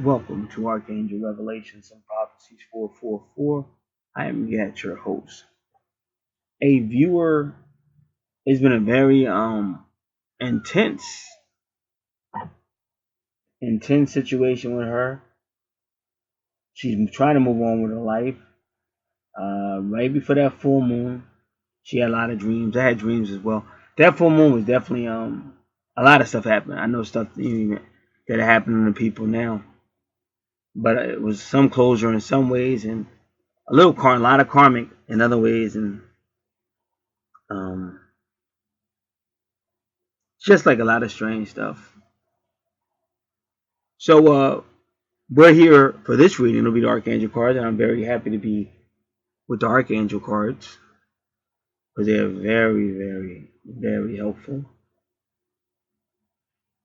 Welcome to Archangel Revelations and Prophecies 444. I am yet your host. A viewer, it's been a very intense intense situation with her. She's trying to move on with her life. Right before that full moon, she had a lot of dreams. I had dreams as well. That full moon was definitely a lot of stuff happened. I know stuff that are happening to people now, but it was some closure in some ways and a lot of karmic in other ways, and um, just like a lot of strange stuff. So we're here for this reading. It'll be the Archangel cards, and I'm very happy to be with the Archangel cards because they're very, very, very helpful.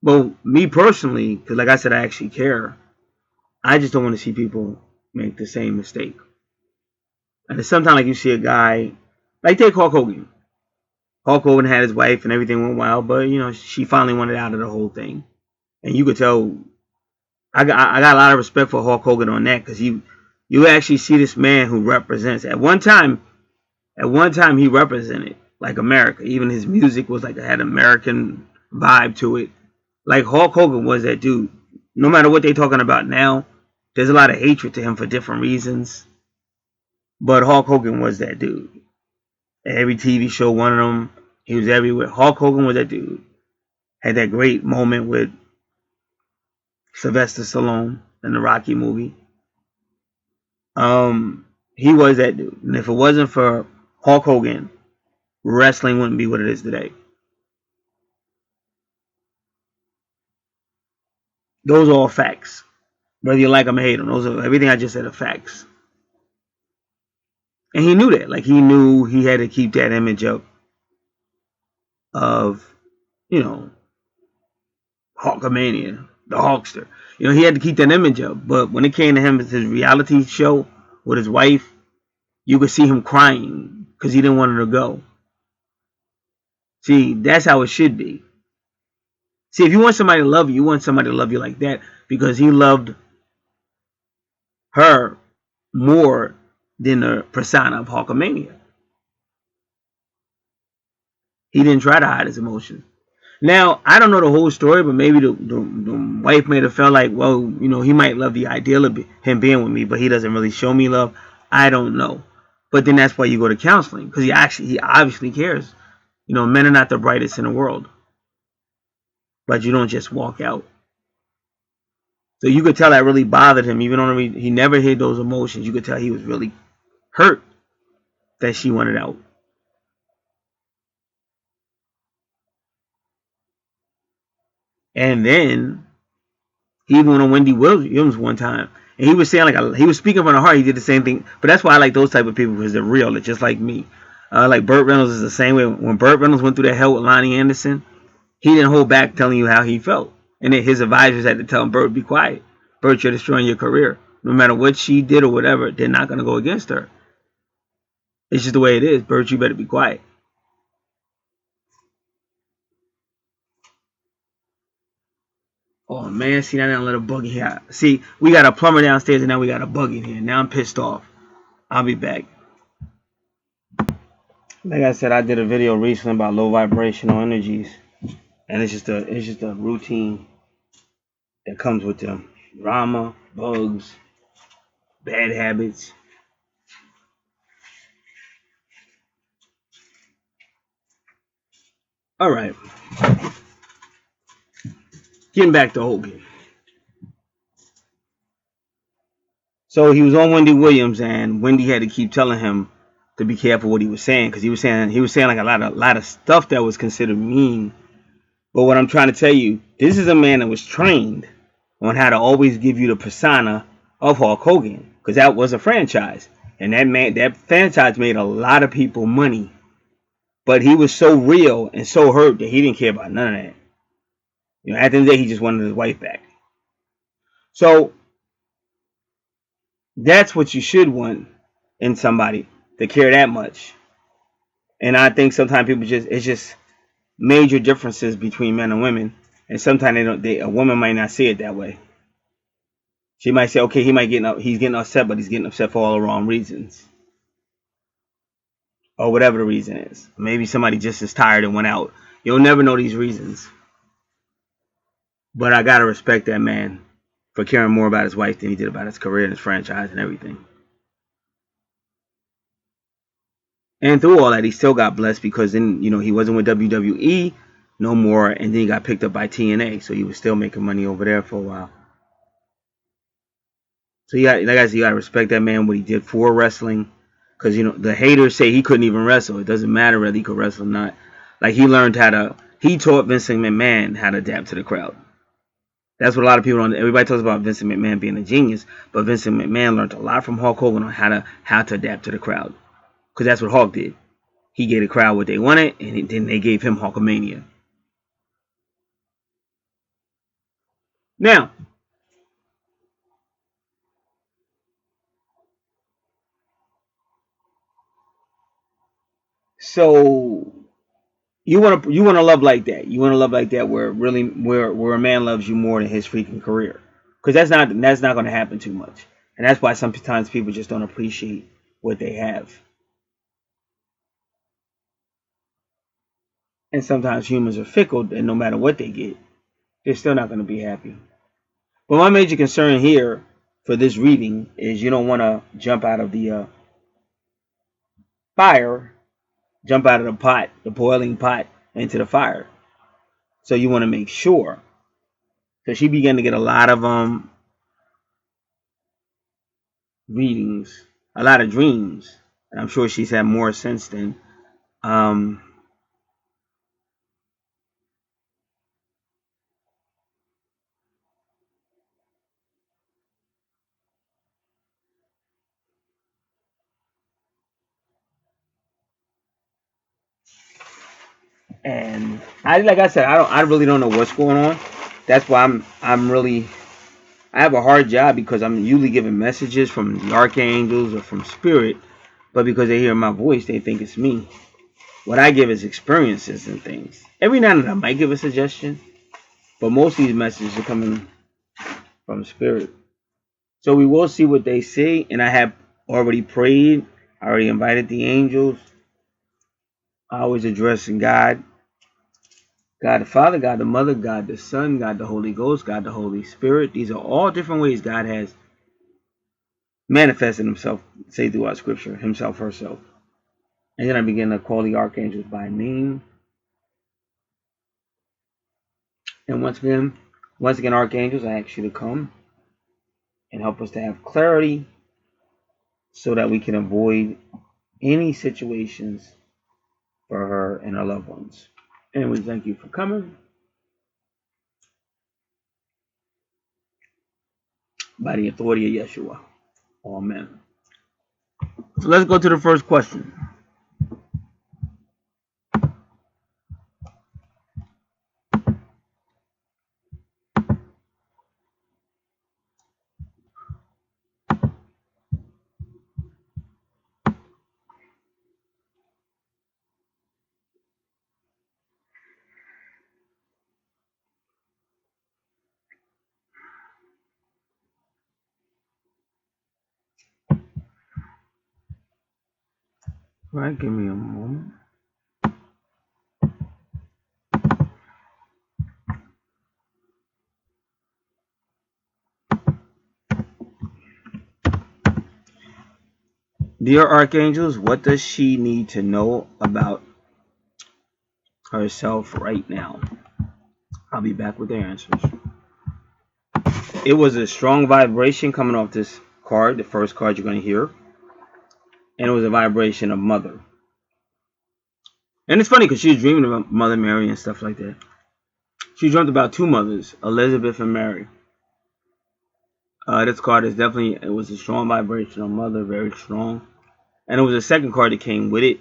Well, me personally, because like I said, I actually care. I just don't want to see people make the same mistake. And it's sometimes like you see a guy, like take Hulk Hogan. Hulk Hogan had his wife and everything went well, but she finally wanted out of the whole thing, and you could tell I got a lot of respect for Hulk Hogan on that because you actually see this man who represents at one time he represented like America. Even his music was like it had American vibe to it. Like Hulk Hogan was that dude. No matter what they're talking about now, there's a lot of hatred to him for different reasons. But Hulk Hogan was that dude. Every TV show wanted him. He was everywhere. Hulk Hogan was that dude. Had that great moment with Sylvester Stallone in the Rocky movie. He was that dude. And if it wasn't for Hulk Hogan, wrestling wouldn't be what it is today. Those are all facts. Whether you like them or hate them, those are everything I just said are facts. And he knew that. Like he knew he had to keep that image up of, you know, Hulkamania, the Hulkster. He had to keep that image up. But when it came to him, his reality show with his wife, you could see him crying because he didn't want her to go. See, that's how it should be. See, if you want somebody to love you, you want somebody to love you like that because he loved her more than the persona of Hulkamania. He didn't try to hide his emotions. Now, I don't know the whole story, but maybe the wife made have felt like, well, he might love the ideal of him being with me, but he doesn't really show me love. I don't know. But then that's why you go to counseling because he obviously cares. Men are not the brightest in the world, but you don't just walk out. So you could tell that really bothered him, even though he never hid those emotions. You could tell he was really hurt that she wanted out. And then he even went on Wendy Williams one time, and he was saying he was speaking from the heart. He did the same thing, but that's why I like those type of people because they're real. They're just like me. Like Burt Reynolds is the same way. When Burt Reynolds went through that hell with Lonnie Anderson, he didn't hold back telling you how he felt, and then his advisors had to tell him, "Burt, be quiet. Burt, you're destroying your career. No matter what she did or whatever, they're not going to go against her. It's just the way it is. Burt, you better be quiet." Oh man, see now I let a bug in here. See, we got a plumber downstairs and now we got a bug in here. Now I'm pissed off. I'll be back. Like I said, I did a video recently about low vibrational energies, and it's just a routine that comes with them. Drama, bugs, bad habits. All right, getting back to Hogan. So he was on Wendy Williams, and Wendy had to keep telling him to be careful what he was saying because he was saying like a lot of stuff that was considered mean. But what I'm trying to tell you, this is a man that was trained on how to always give you the persona of Hulk Hogan because that was a franchise, and that franchise made a lot of people money. But he was so real and so hurt that he didn't care about none of that. At the end of the day, he just wanted his wife back. So that's what you should want in somebody to care that much. And I think sometimes it's just major differences between men and women, and sometimes a woman might not see it that way. She might say, okay, he's getting upset, but he's getting upset for all the wrong reasons. Or whatever the reason is. Maybe somebody just is tired and went out. You'll never know these reasons. But I gotta respect that man for caring more about his wife than he did about his career and his franchise and everything. And through all that, he still got blessed because then, he wasn't with WWE no more, and then he got picked up by TNA, so he was still making money over there for a while. So like I said, you gotta respect that man, what he did for wrestling, because the haters say he couldn't even wrestle. It doesn't matter whether he could wrestle or not. Like he taught Vince McMahon how to adapt to the crowd. That's what a lot of people don't. Everybody talks about Vince McMahon being a genius, but Vince McMahon learned a lot from Hulk Hogan on how to adapt to the crowd, because that's what Hulk did. He gave the crowd what they wanted, and then they gave him Hulkamania. Now, so you want to love like that. You want to love like that, where a man loves you more than his freaking career, because that's not going to happen too much, and that's why sometimes people just don't appreciate what they have, and sometimes humans are fickle, and no matter what they get, they're still not going to be happy. But my major concern here for this reading is you don't want to jump out of the fire, jump out of the pot, the boiling pot, into the fire. So you want to make sure. So she began to get a lot of readings, a lot of dreams, and I'm sure she's had more since then. Um, and like I said, I really don't know what's going on. That's why I have a hard job, because I'm usually giving messages from the archangels or from spirit, but because they hear my voice, they think it's me. What I give is experiences and things. Every now and then I might give a suggestion, but most of these messages are coming from spirit. So we will see what they say, and I have already prayed. I already invited the angels. I always addressing God. God the Father, God the Mother, God the Son, God the Holy Ghost, God the Holy Spirit. These are all different ways God has manifested himself, say throughout scripture, himself, herself. And then I begin to call the archangels by name. And once again, archangels, I ask you to come and help us to have clarity so that we can avoid any situations for her and her loved ones. And we thank you for coming by the authority of Yeshua. Amen. So let's go to the first question. All right, give me a moment. Dear archangels, what does she need to know about herself right now? I'll be back with the answers. It was a strong vibration coming off this card, the first card you're going to hear. And it was a vibration of mother. And it's funny because she was dreaming about Mother Mary and stuff like that. She dreamt about two mothers, Elizabeth and Mary. This card is definitely, it was a strong vibration of mother, very strong. And it was a second card that came with it.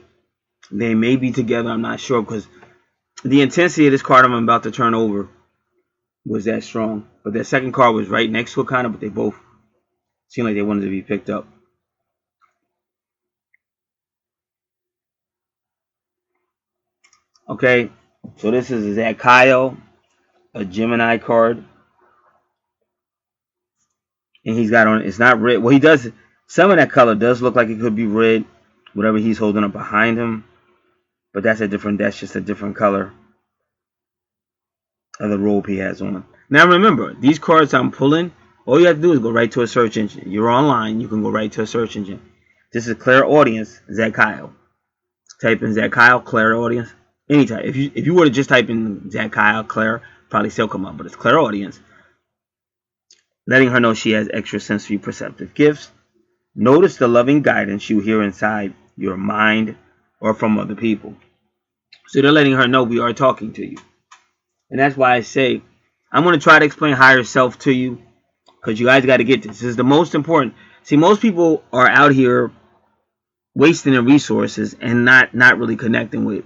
They may be together, I'm not sure, because the intensity of this card I'm about to turn over was that strong. But that second card was right next to it, kind of, but they both seemed like they wanted to be picked up. Okay, so this is Zachio, a Gemini card. And he's got on, it's not red. Well, he does, some of that color does look like it could be red, whatever he's holding up behind him. But that's just a different color of the robe he has on. Now remember, these cards I'm pulling, all you have to do is go right to a search engine. You're online, you can go right to a search engine. This is Clairaudience, Zach Kyle. Type in Zach Kyle, Clairaudience. Anytime. If you were to just type in Zach Kyle, Claire, probably still come up, but it's Clairaudience. Letting her know she has extrasensory perceptive gifts. Notice the loving guidance you hear inside your mind or from other people. So they're letting her know we are talking to you. And that's why I say, I'm going to try to explain higher self to you, because you guys got to get this. This is the most important. See, most people are out here wasting their resources and not really connecting with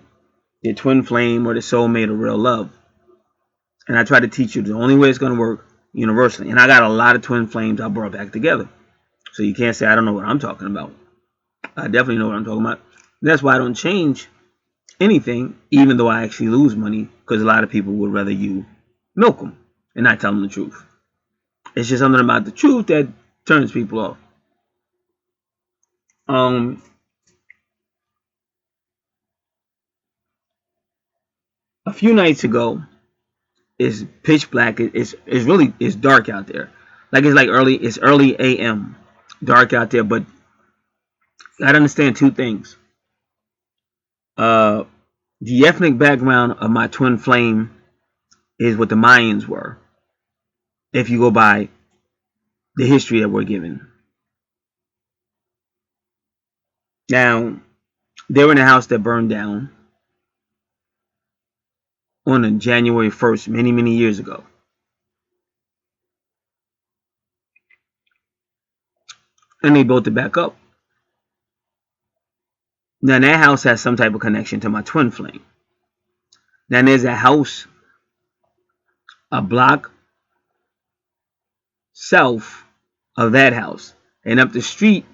their twin flame or their soulmate or real love. And I try to teach you the only way it's going to work universally. And I got a lot of twin flames I brought back together. So you can't say I don't know what I'm talking about. I definitely know what I'm talking about. That's why I don't change anything, even though I actually lose money, because a lot of people would rather you milk them and not tell them the truth. It's just something about the truth that turns people off. A few nights ago, it's pitch black. It's dark out there. It's early a.m. dark out there, but I gotta understand two things. The ethnic background of my twin flame is what the Mayans were, if you go by the history that we're given. Now, they were in a house that burned down on January 1st, many years ago. And they built it back up. Now, that house has some type of connection to my twin flame. Now, there's a house, a block south of that house. And up the street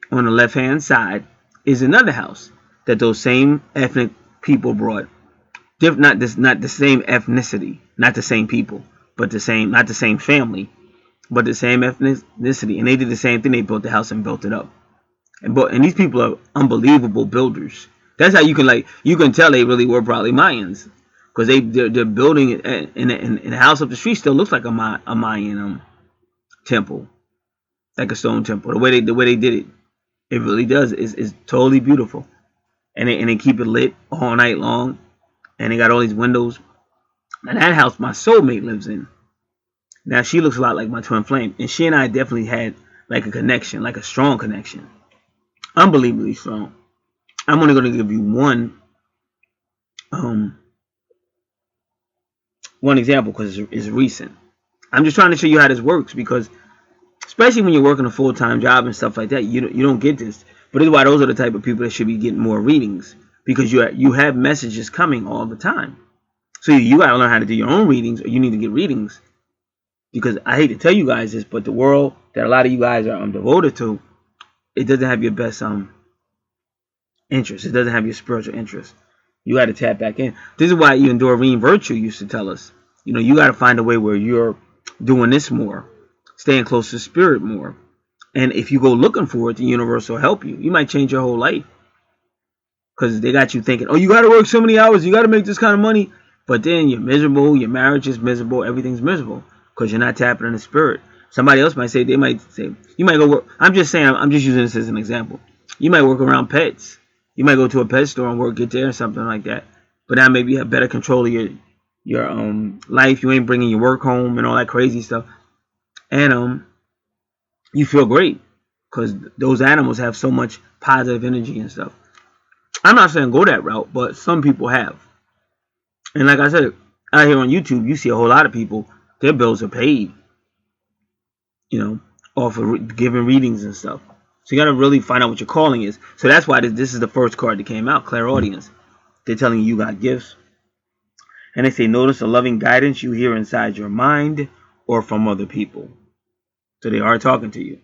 on the left-hand side is another house that those same ethnic people brought. Not the same ethnicity, not the same people, but not the same family, but the same ethnicity. And they did the same thing. They built the house and built it up. And these people are unbelievable builders. That's how you can tell they really were probably Mayans, because they're building it in the house up the street still looks like a Mayan temple, like a stone temple. The way they did it, it really does. It's totally beautiful, and they keep it lit all night long, and they got all these windows. And that house my soulmate lives in. Now she looks a lot like my twin flame, and she and I definitely had like a connection, like a strong connection, unbelievably strong. I'm only going to give you one example because it's recent. I'm just trying to show you how this works, because especially when you're working a full-time job and stuff like that, you don't get this. But this is why those are the type of people that should be getting more readings, because you have messages coming all the time. So you got to learn how to do your own readings, or you need to get readings. Because I hate to tell you guys this, but the world that a lot of you guys are devoted to, it doesn't have your best interest. It doesn't have your spiritual interest. You got to tap back in. This is why even Doreen Virtue used to tell us, you got to find a way where you're doing this more, staying close to spirit more. And if you go looking for it, the universe will help you. You might change your whole life, because they got you thinking, oh, you got to work so many hours, you got to make this kind of money. But then you're miserable, your marriage is miserable, everything's miserable, because you're not tapping in the spirit. Somebody else might say, you might go work. I'm just using this as an example. You might work around pets. You might go to a pet store and get there or something like that. But now maybe you have better control of your life. You ain't bringing your work home and all that crazy stuff. And you feel great, because those animals have so much positive energy and stuff. I'm not saying go that route, but some people have. And like I said, out here on YouTube, you see a whole lot of people, their bills are paid, off of giving readings and stuff. So you got to really find out what your calling is. So that's why this is the first card that came out, Clairaudience. They're telling you got gifts. And they say, notice the loving guidance you hear inside your mind or from other people. So they are talking to you.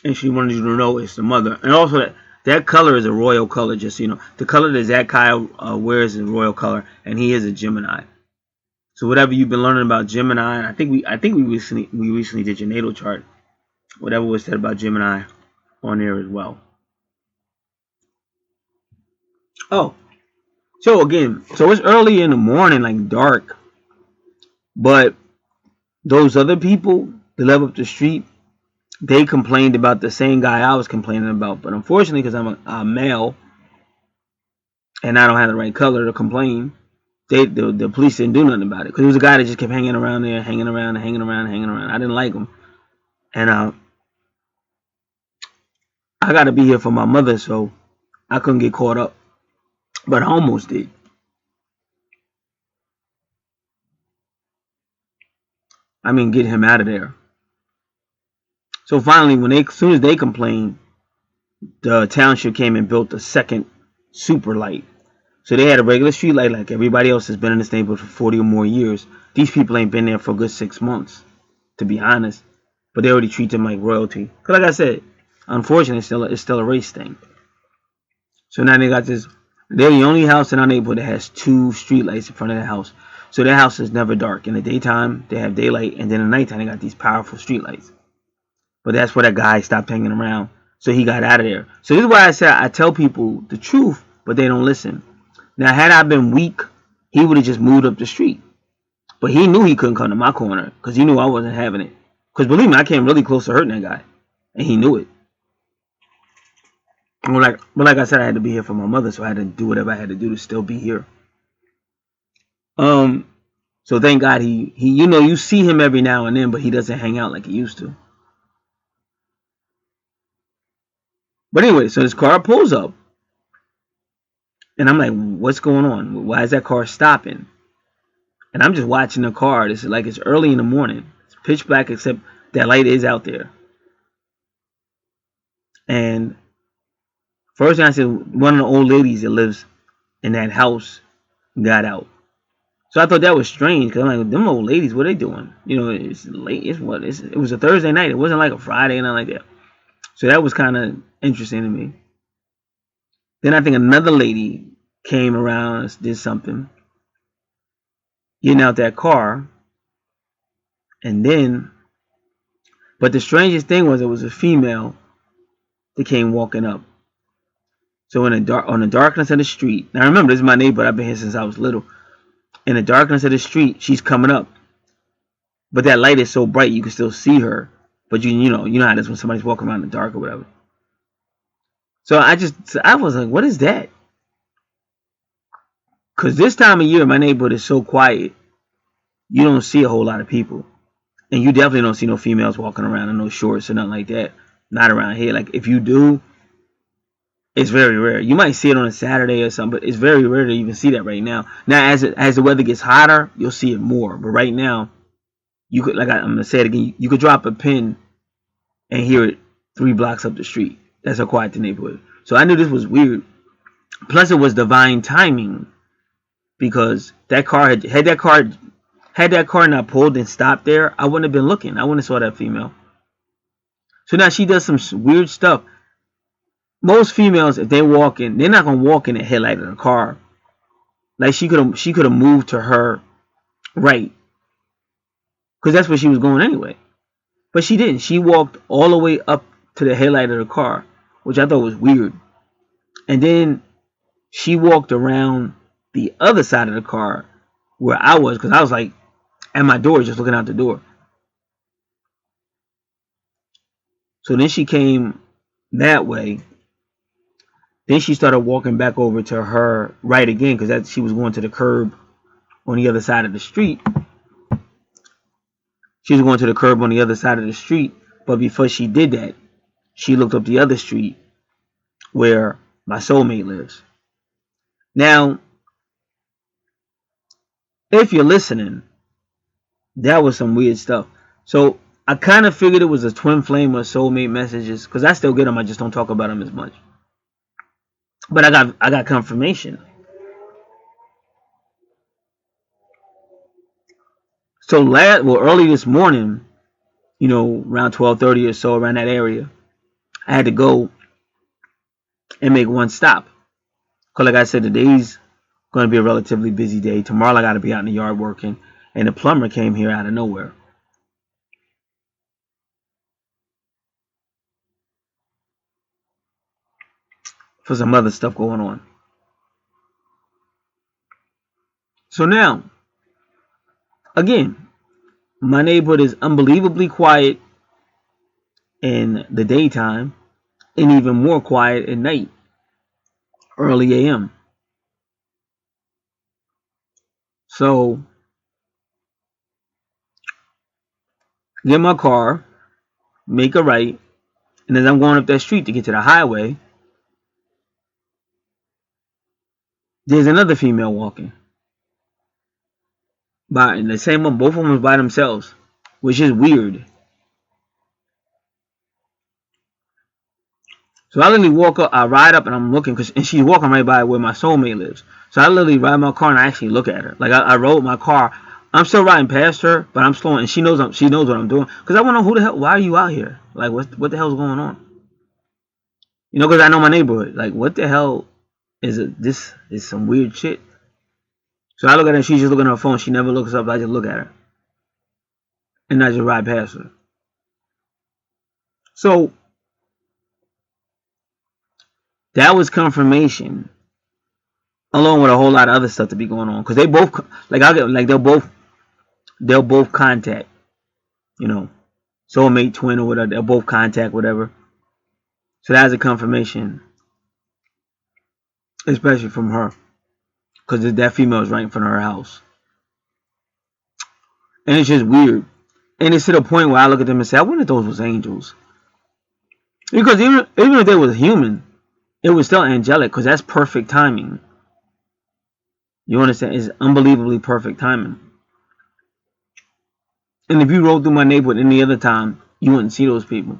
And she wanted you to know it's the mother. And also that color is a royal color, just the color that Zach Kyle wears is a royal color, and he is a Gemini. So whatever you've been learning about Gemini, I think we recently did your natal chart. Whatever was said about Gemini on there as well. Oh, so again, so it's early in the morning, like dark, but those other people that live up the street, they complained about the same guy I was complaining about. But unfortunately, because I'm a male and I don't have the right color to complain, the police didn't do nothing about it. Because it was a guy that just kept hanging around there, hanging around, hanging around, hanging around. I didn't like him. And I got to be here for my mother, so I couldn't get caught up. But I almost did. I mean, get him out of there. So finally, as soon as they complained, the township came and built a second super light. So they had a regular street light like everybody else has been in this neighborhood for 40 or more years. These people ain't been there for a good 6 months, to be honest. But they already treat them like royalty. Because like I said, unfortunately, it's still a race thing. So now they got this. They're the only house in our neighborhood that has 2 street lights in front of the house. So their house is never dark. In the daytime, they have daylight. And then at nighttime, they got these powerful street lights. But that's where that guy stopped hanging around. So he got out of there. So this is why I said I tell people the truth, but they don't listen. Now, had I been weak, he would have just moved up the street. But he knew he couldn't come to my corner because he knew I wasn't having it. Because believe me, I came really close to hurting that guy. And he knew it. But like I said, I had to be here for my mother, so I had to do whatever I had to do to still be here. So thank God he you see him every now and then, but he doesn't hang out like he used to. But anyway, so this car pulls up. And I'm like, what's going on? Why is that car stopping? And I'm just watching the car. It's like it's early in the morning. It's pitch black, except that light is out there. And first thing I said, one of the old ladies that lives in that house got out. So I thought that was strange because I'm like, them old ladies, what are they doing? It's late. It was a Thursday night. It wasn't like a Friday and nothing like that. So that was kind of interesting to me. Then I think another lady came around and did something, getting out that car. And then, but the strangest thing was it was a female that came walking up. So on the darkness of the street. Now remember, this is my neighbor. I've been here since I was little. In the darkness of the street, she's coming up. But that light is so bright you can still see her. But you know how it is when somebody's walking around in the dark or whatever. So I was like, what is that? Because this time of year, my neighborhood is so quiet. You don't see a whole lot of people. And you definitely don't see no females walking around in no shorts or nothing like that. Not around here. Like, if you do, it's very rare. You might see it on a Saturday or something, but it's very rare to even see that right now. Now, as the weather gets hotter, you'll see it more. But right now, you could, I'm going to say it again, you could drop a pin and hear it 3 blocks up the street. That's how quiet the neighborhood. So I knew this was weird. Plus, it was divine timing because that car had that car not pulled and stopped there, I wouldn't have been looking. I wouldn't have saw that female. So now she does some weird stuff. Most females, if they walk in, they're not gonna walk in the headlight of the car. Like she could have moved to her right, because that's where she was going anyway. But she didn't. She walked all the way up to the headlight of the car, which I thought was weird. And then she walked around the other side of the car where I was, because I was like at my door, just looking out the door. So then she came that way. Then she started walking back over to her right again, because she was going to the curb on the other side of the street. She was going to the curb on the other side of the street, but before she did that, she looked up the other street where my soulmate lives. Now, if you're listening, that was some weird stuff. So I kind of figured it was a twin flame or soulmate messages, because I still get them. I just don't talk about them as much. But I got confirmation. So early this morning, around 12:30 or so, around that area, I had to go and make one stop. Because like I said, today's going to be a relatively busy day. Tomorrow I got to be out in the yard working. and the plumber came here out of nowhere for some other stuff going on. So now, again, my neighborhood is unbelievably quiet in the daytime and even more quiet at night, early a.m. So, get in my car, make a right, and as I'm going up that street to get to the highway, there's another female walking. And the same one, both of them was by themselves, which is weird. So I literally walk up, I ride up, and I'm looking, and she's walking right by where my soulmate lives. So I literally ride my car and I actually look at her. Like I rode my car. I'm still riding past her, but I'm slowing, and she knows what I'm doing. Because I want to know who the hell, why are you out here? Like what the hell's going on? You know, because I know my neighborhood. Like what the hell is it? This is some weird shit. So I look at her, and she's just looking at her phone. She never looks up. I just look at her, and I just ride past her. So that was confirmation, along with a whole lot of other stuff to be going on. Because they both, like I'll get, like they'll both contact, you know, soulmate, twin, or whatever. They'll both contact whatever. So that's a confirmation, especially from her, because that female is right in front of her house, and it's just weird. And it's to the point where I look at them and say, I wonder if those was angels, because even if they was human, it was still angelic, because that's perfect timing. You understand? It's unbelievably perfect timing. And if you rode through my neighborhood any other time, you wouldn't see those people.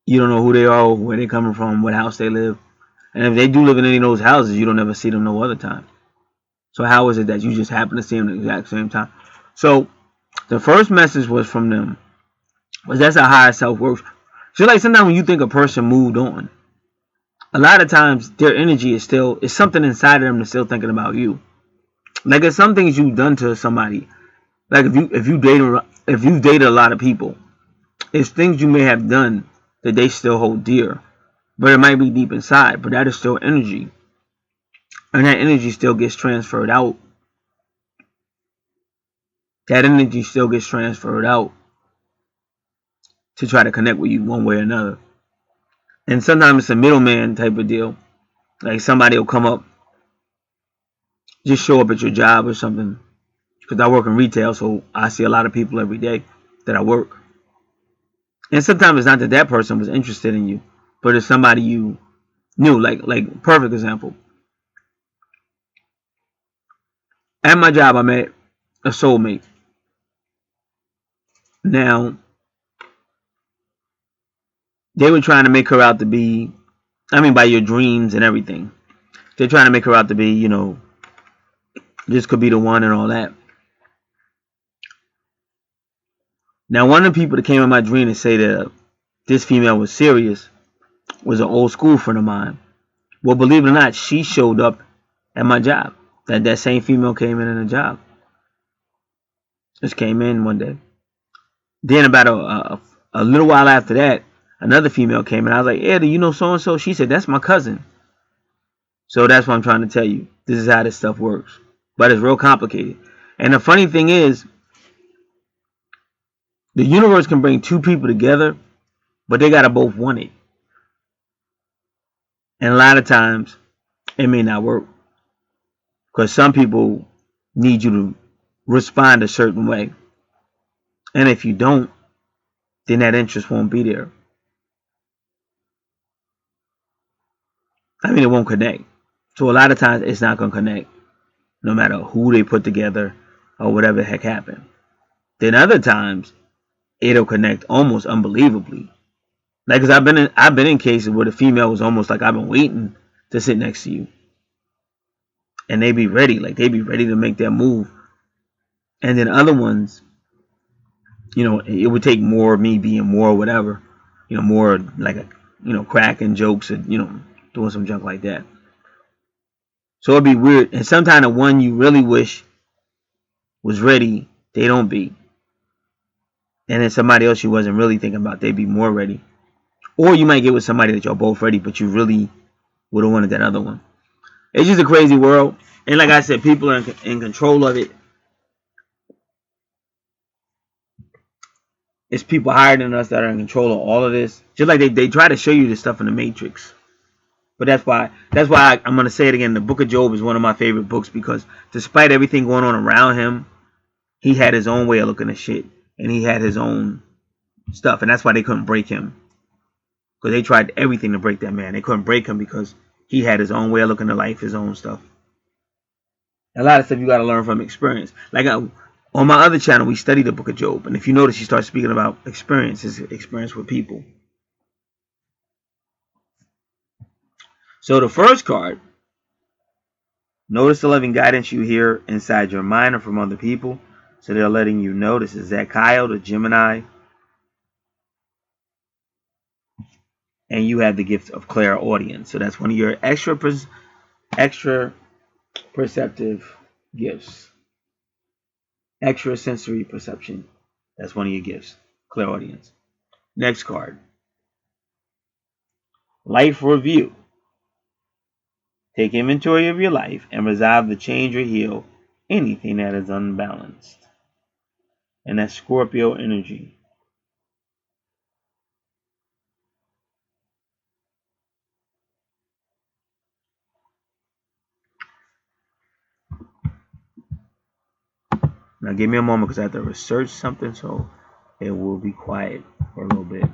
You don't know who they are, where they're coming from, what house they live. And if they do live in any of those houses, you don't ever see them no other time. So how is it that you just happen to see them at the exact same time? So the first message was from them. Because that's how higher self works. So like sometimes when you think a person moved on, a lot of times their energy is something inside of them that's still thinking about you. Like it's some things you've done to somebody. Like if you've dated a lot of people, it's things you may have done that they still hold dear. But it might be deep inside, but that is still energy. And that energy still gets transferred out. That energy still gets transferred out to try to connect with you one way or another. And sometimes it's a middleman type of deal. Like somebody will come up, just show up at your job or something. Because I work in retail, so I see a lot of people every day that I work. And sometimes it's not that that person was interested in you, but it's somebody you knew. Like perfect example. At my job, I met a soulmate. Now, they were trying to make her out to be, by your dreams and everything. They're trying to make her out to be, this could be the one and all that. Now, one of the people that came in my dream to say that this female was serious was an old school friend of mine. Well, believe it or not, she showed up at my job. That same female came in the job. Just came in one day. Then about a little while after that, another female came in. I was like, "Yeah, do you know so and so?" She said, "That's my cousin." So that's what I'm trying to tell you. This is how this stuff works. But it's real complicated. And the funny thing is, the universe can bring two people together, but they gotta both want it. And a lot of times, it may not work. Because some people need you to respond a certain way. And if you don't, then that interest won't be there. It won't connect. So a lot of times, it's not going to connect. No matter who they put together or whatever the heck happened. Then other times, it'll connect almost unbelievably. Like, cause I've been in cases where the female was almost like, I've been waiting to sit next to you, and they be ready, to make their move. And then other ones, it would take more of me being more whatever, more like cracking jokes and doing some junk like that. So it'd be weird. And sometimes the one you really wish was ready, they don't be. And then somebody else you wasn't really thinking about, they'd be more ready. Or you might get with somebody that y'all both ready, but you really would have wanted that other one. It's just a crazy world. And like I said, people are in control of it. It's people higher than us that are in control of all of this. Just like they try to show you this stuff in the Matrix. But that's why I'm going to say it again. The Book of Job is one of my favorite books because despite everything going on around him, he had his own way of looking at shit. And he had his own stuff. And that's why they couldn't break him. Because they tried everything to break that man. They couldn't break him because he had his own way of looking at life, his own stuff. A lot of stuff you got to learn from experience. Like on my other channel, we study the Book of Job. And if you notice, he starts speaking about experience, his experience with people. So the first card, notice the loving guidance you hear inside your mind or from other people. So they're letting you know. This is Zachariah, the Gemini. And you have the gift of clairaudience. So that's one of your extra perceptive gifts. Extra sensory perception. That's one of your gifts. Clairaudience. Next card. Life review. Take inventory of your life and resolve to change or heal anything that is unbalanced. And that's Scorpio energy. Now give me a moment because I have to research something, so it will be quiet for a little bit.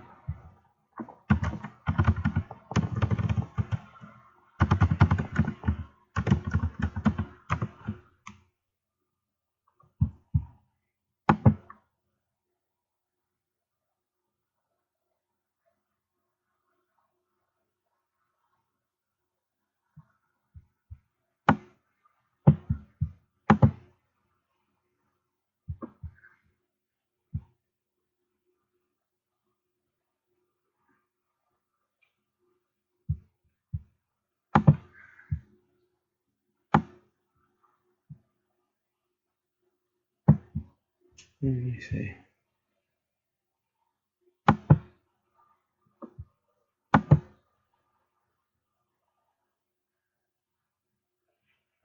Let me see.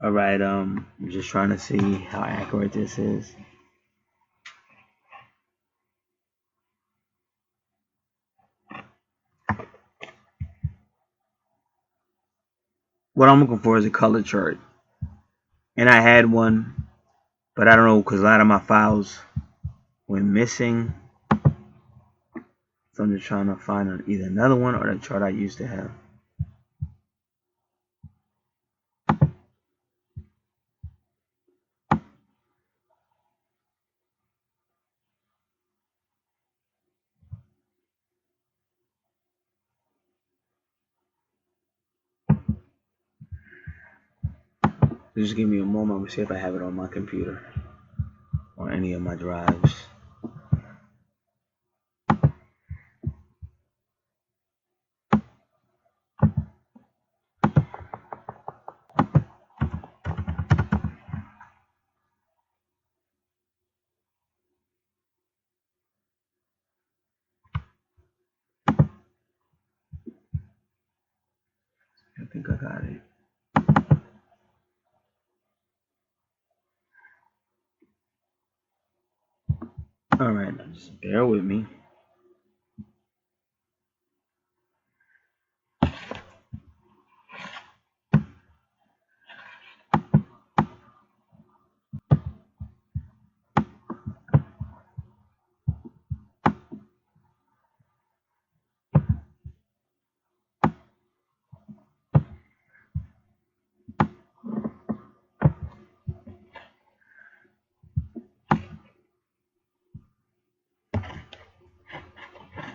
All right, I'm just trying to see how accurate this is. What I'm looking for is a color chart. And I had one, but I don't know because a lot of my files went missing. So I'm just trying to find either another one or the chart I used to have. Just give me a moment. I'm going to see if I have it on my computer or any of my drives. I think I got it. All right, just bear with me.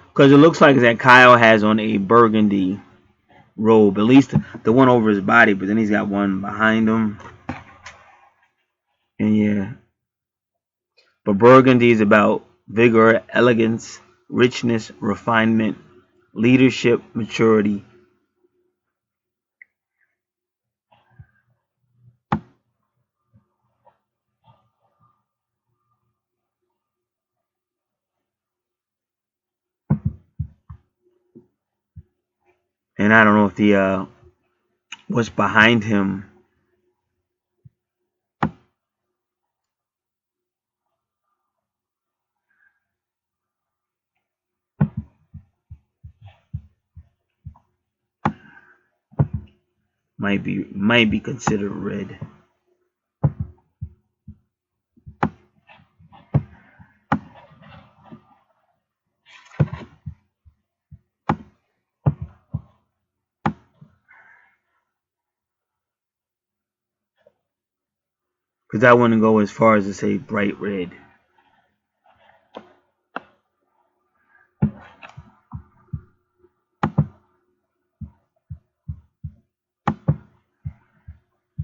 Because it looks like that Kyle has on a burgundy robe, at least the one over his body, but then he's got one behind him. And yeah. But burgundy is about vigor, elegance, richness, refinement, leadership, maturity. And I don't know if the what's behind him might be considered red. Because I wouldn't go as far as to say bright red.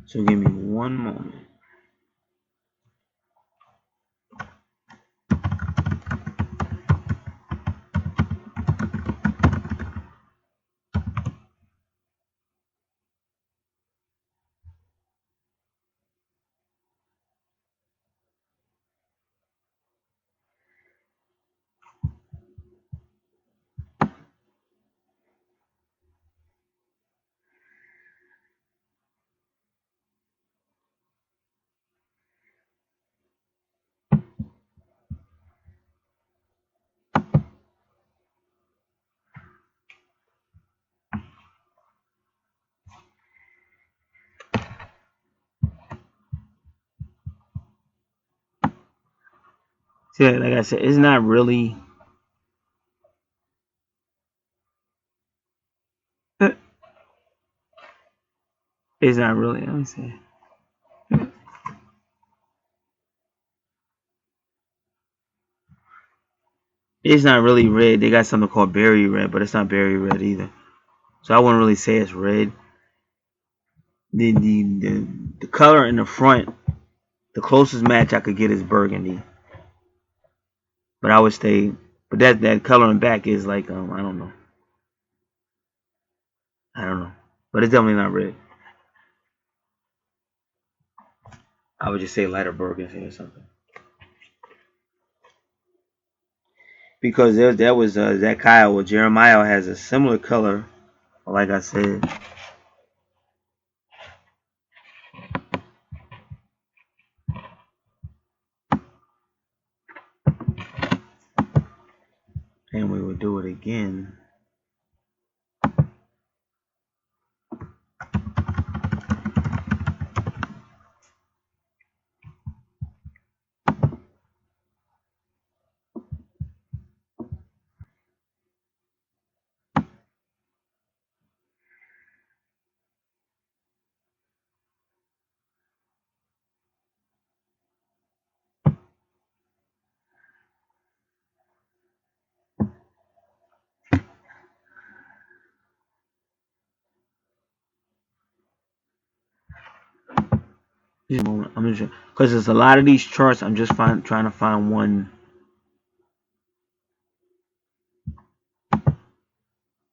So give me one moment. See, like I said, it's not really. It's not really. Let me see. It's not really red. They got something called berry red, but it's not berry red either. So I wouldn't really say it's red. The color in the front, the closest match I could get is burgundy. But I would say, but that color in back is like I don't know. I don't know. But it's definitely not red. I would just say lighter burgundy or something. Because there was Zechariah or Jeremiah has a similar color, like I said. And we will do it again. Just a moment. I'm just because there's a lot of these charts. I'm just trying to find one.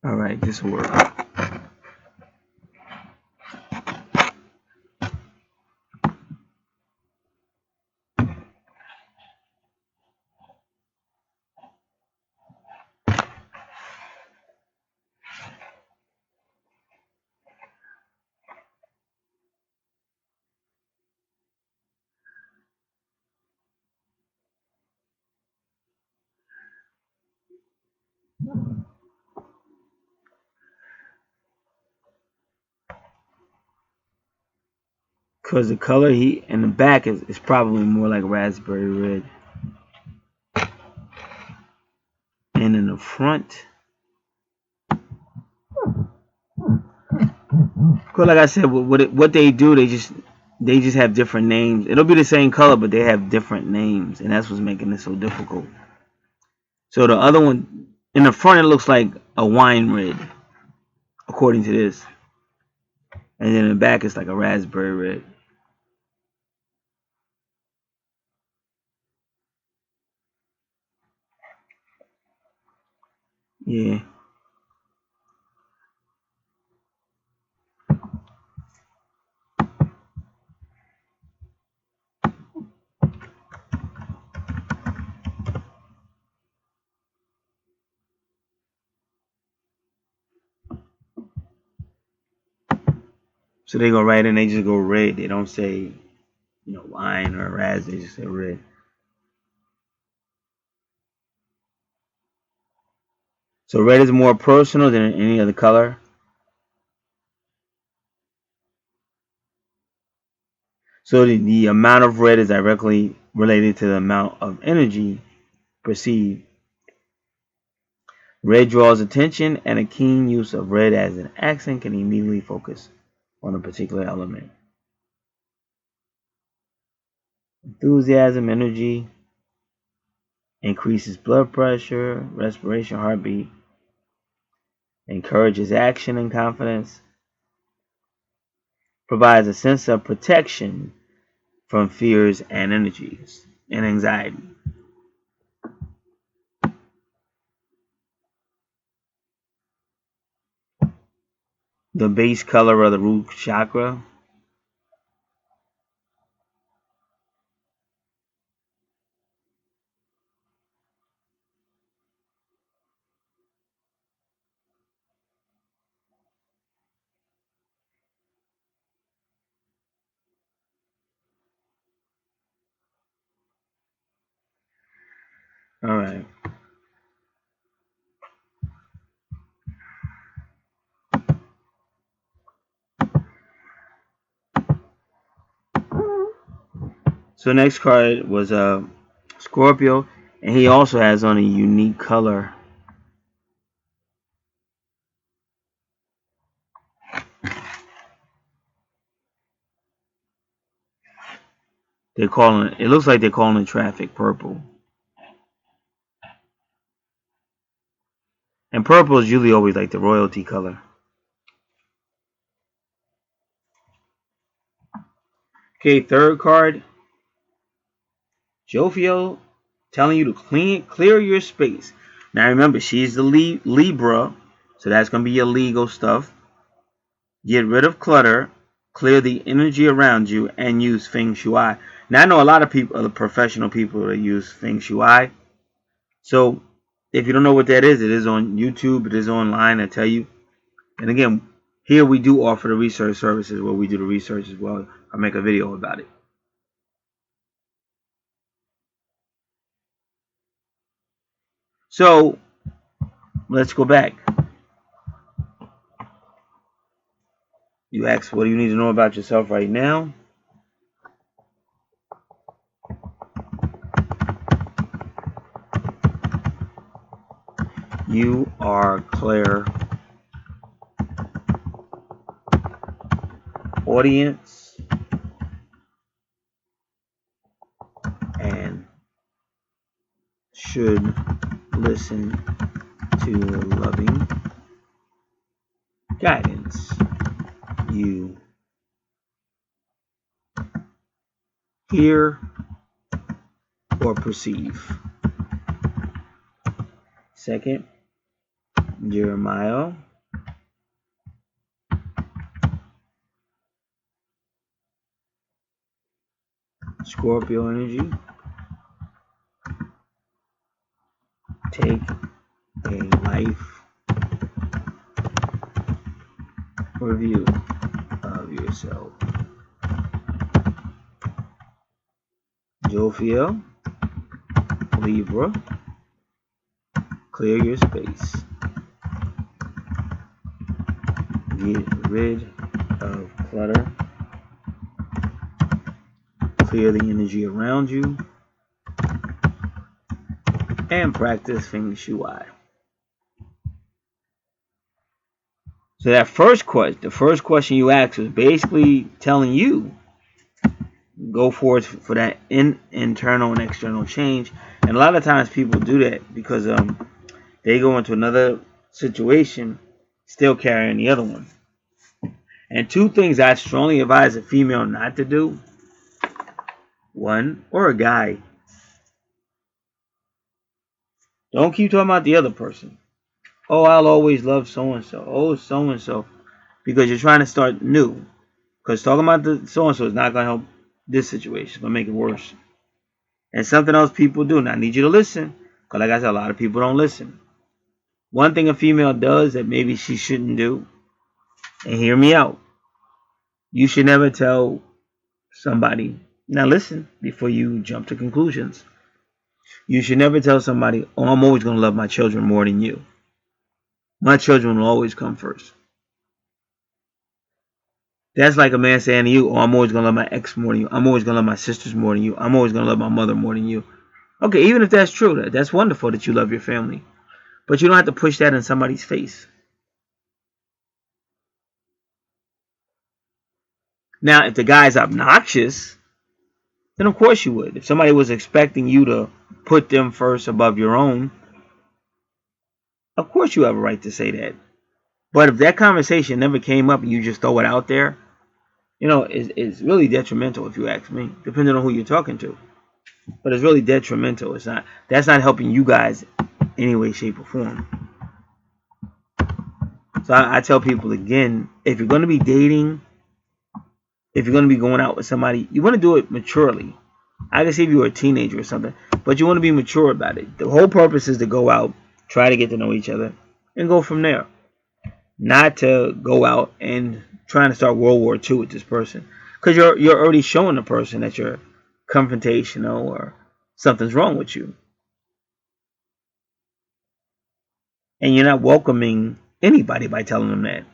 All right, this will work. Because the color he in the back is probably more like raspberry red, and in the front, because like I said, what they do, they just have different names. It'll be the same color, but they have different names, and that's what's making it so difficult. So the other one in the front, it looks like a wine red, according to this, and then in the back, it's like a raspberry red. Yeah. So they go right in, they just go red. They don't say, wine or raspberry, they just say red. So red is more personal than any other color. So the amount of red is directly related to the amount of energy perceived. Red draws attention, and a keen use of red as an accent can immediately focus on a particular element. Enthusiasm, energy, increases blood pressure, respiration, heartbeat, encourages action and confidence, provides a sense of protection from fears and energies and anxiety. The base color of the root chakra. All right. So next card was Scorpio, and he also has on a unique color. They're calling it. It looks like they're calling it traffic purple. And purple is usually always like the royalty color. Okay, third card, Jophiel, telling you to clear your space. Now remember, she's the Libra, so that's going to be your legal stuff. Get rid of clutter, clear the energy around you, and use Feng Shui. Now I know a lot of people, other professional people that use Feng Shui. So if you don't know what that is, it is on YouTube, it is online, I tell you. And again, here we do offer the research services where we do the research as well. I'll make a video about it. So let's go back. You asked, what do you need to know about yourself right now? You are clairaudience and should listen to loving guidance you hear or perceive. Second, Jeremiah, Scorpio energy. Take a life review of yourself. Jophiel, Libra, clear your space. Get rid of clutter. Clear the energy around you. And practice Feng Shui. So that first question, the first question you asked was basically telling you go forward for that internal and external change. And a lot of times people do that because they go into another situation still carrying the other one. And two things I strongly advise a female not to do. One, or a guy, don't keep talking about the other person. Oh, I'll always love so-and-so. Oh, so-and-so. Because you're trying to start new. Because talking about the so-and-so is not going to help this situation. It's going to make it worse. And something else people do. Now, I need you to listen. Because like I said, a lot of people don't listen. One thing a female does that maybe she shouldn't do. And hear me out. You should never tell somebody. Now listen before you jump to conclusions. You should never tell somebody, "Oh, I'm always going to love my children more than you. My children will always come first." That's like a man saying to you, "Oh, I'm always going to love my ex more than you. I'm always going to love my sisters more than you. I'm always going to love my mother more than you." Okay, even if that's true, that's wonderful that you love your family. But you don't have to push that in somebody's face. Now, if the guy's obnoxious, then of course you would. If somebody was expecting you to put them first above your own, of course you have a right to say that. But if that conversation never came up and you just throw it out there, it's really detrimental if you ask me, depending on who you're talking to. But it's really detrimental. That's not helping you guys any way, shape, or form. So I tell people again, if you're going to be dating, if you're going to be going out with somebody, you want to do it maturely. I can see if you were a teenager or something, but you want to be mature about it. The whole purpose is to go out, try to get to know each other, and go from there. Not to go out and trying to start World War II with this person, because you're already showing the person that you're confrontational or something's wrong with you, and you're not welcoming anybody by telling them that.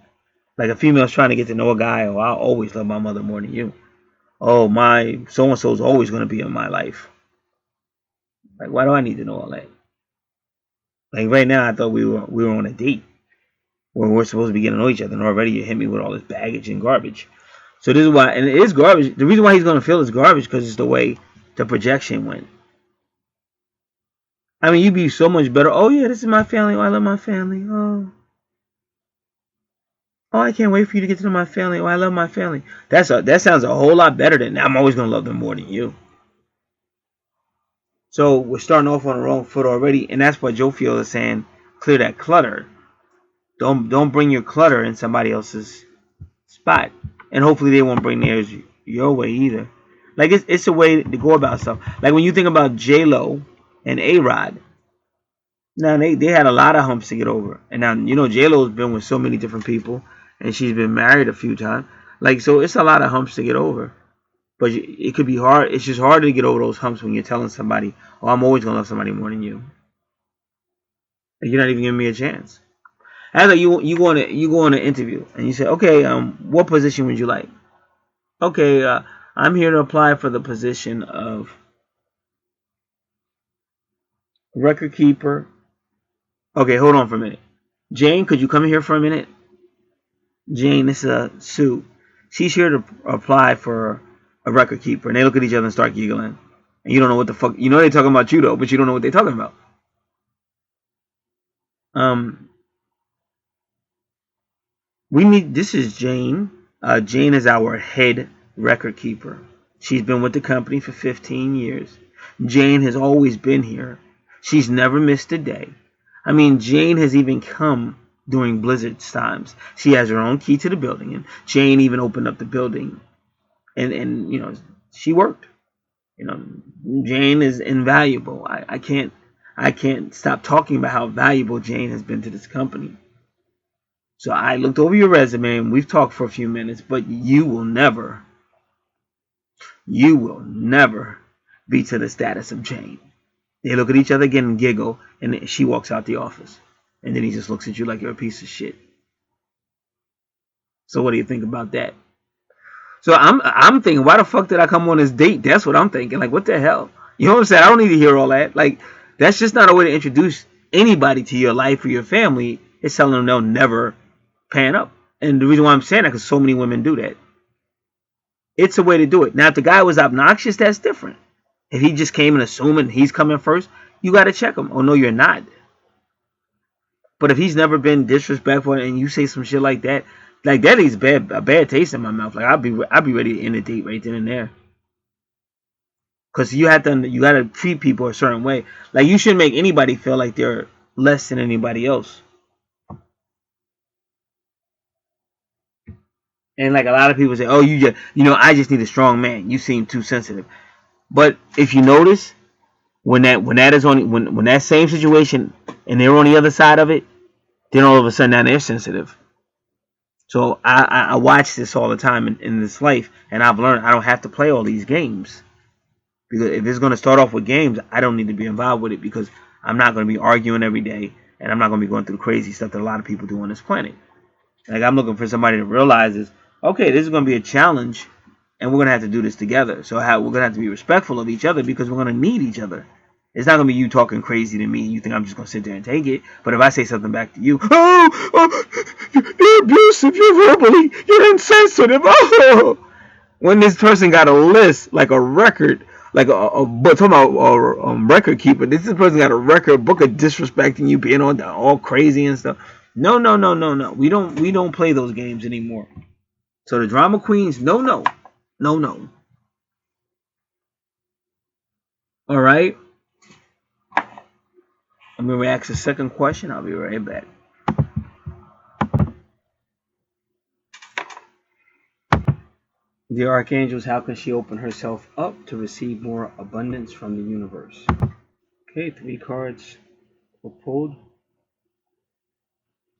Like a female's trying to get to know a guy, oh, I'll always love my mother more than you. Oh, my so and so is always going to be in my life. Like, why do I need to know all that? Like right now, I thought we were on a date where we're supposed to be getting to know each other, and already you hit me with all this baggage and garbage. So this is why, and it is garbage. The reason why he's going to feel it's garbage because it's the way the projection went. I mean, you'd be so much better. Oh yeah, this is my family. Oh, I love my family. Oh, I can't wait for you to get to know my family. Oh, I love my family. That sounds a whole lot better than I'm always going to love them more than you. So we're starting off on the wrong foot already, and that's what Joe Field is saying. Clear that clutter. Don't bring your clutter in somebody else's spot, and hopefully they won't bring theirs your way either. Like it's a way to go about stuff. Like when you think about J Lo and A Rod, now they had a lot of humps to get over, and now J Lo's been with so many different people, and she's been married a few times. Like so, it's a lot of humps to get over. But it could be hard. It's just harder to get over those humps when you're telling somebody, "Oh, I'm always gonna love somebody more than you." Like you're not even giving me a chance. As like you go on an interview and you say, "Okay, what position would you like?" Okay, I'm here to apply for the position of record keeper. Okay, hold on for a minute. Jane, could you come here for a minute? Jane, this is Sue. She's here to apply for a record keeper. And they look at each other and start giggling. And you don't know what the fuck. You know they're talking about you, though, but you don't know what they're talking about. Um, this is Jane. Jane is our head record keeper. She's been with the company for 15 years. Jane has always been here. She's never missed a day. I mean, Jane has even come during blizzard times. She has her own key to the building, and Jane even opened up the building, and she worked. Jane is invaluable. I can't stop talking about how valuable Jane has been to this company. So I looked over your resume, and we've talked for a few minutes, but you will never be to the status of Jane. They look at each other again and giggle, and she walks out the office. And then he just looks at you like you're a piece of shit. So what do you think about that? So I'm thinking, why the fuck did I come on this date? That's what I'm thinking. Like, what the hell? You know what I'm saying? I don't need to hear all that. Like, that's just not a way to introduce anybody to your life or your family. It's telling them they'll never pan up. And the reason why I'm saying that because so many women do that. It's a way to do it. Now, if the guy was obnoxious, that's different. If he just came and assuming he's coming first, you got to check him. Oh, no, you're not. But if he's never been disrespectful and you say some shit like that leaves a bad taste in my mouth. Like I'll be ready to end the date right then and there. Cause you gotta treat people a certain way. Like you shouldn't make anybody feel like they're less than anybody else. And like a lot of people say, oh, I just need a strong man. You seem too sensitive. But if you notice, when that same situation and they're on the other side of it, then all of a sudden now they're sensitive. So I watch this all the time in this life, and I've learned I don't have to play all these games. Because if it's going to start off with games, I don't need to be involved with it, because I'm not going to be arguing every day, and I'm not going to be going through crazy stuff that a lot of people do on this planet. Like, I'm looking for somebody to realize is, okay, this is going to be a challenge, and we're going to have to do this together. So we're going to have to be respectful of each other, because we're going to need each other. It's not going to be you talking crazy to me, and you think I'm just going to sit there and take it. But if I say something back to you, you're abusive, you're verbally, you're insensitive, oh. When this person got a list, like a record, like but talking about a record keeper, this person got a record book of disrespecting you, being all crazy and stuff. No, no, no, no, no. We don't play those games anymore. So the drama queens, no, no, no, no. All right. I'm gonna ask the second question. I'll be right back. The archangels, how can she open herself up to receive more abundance from the universe? Okay, 3 cards were pulled.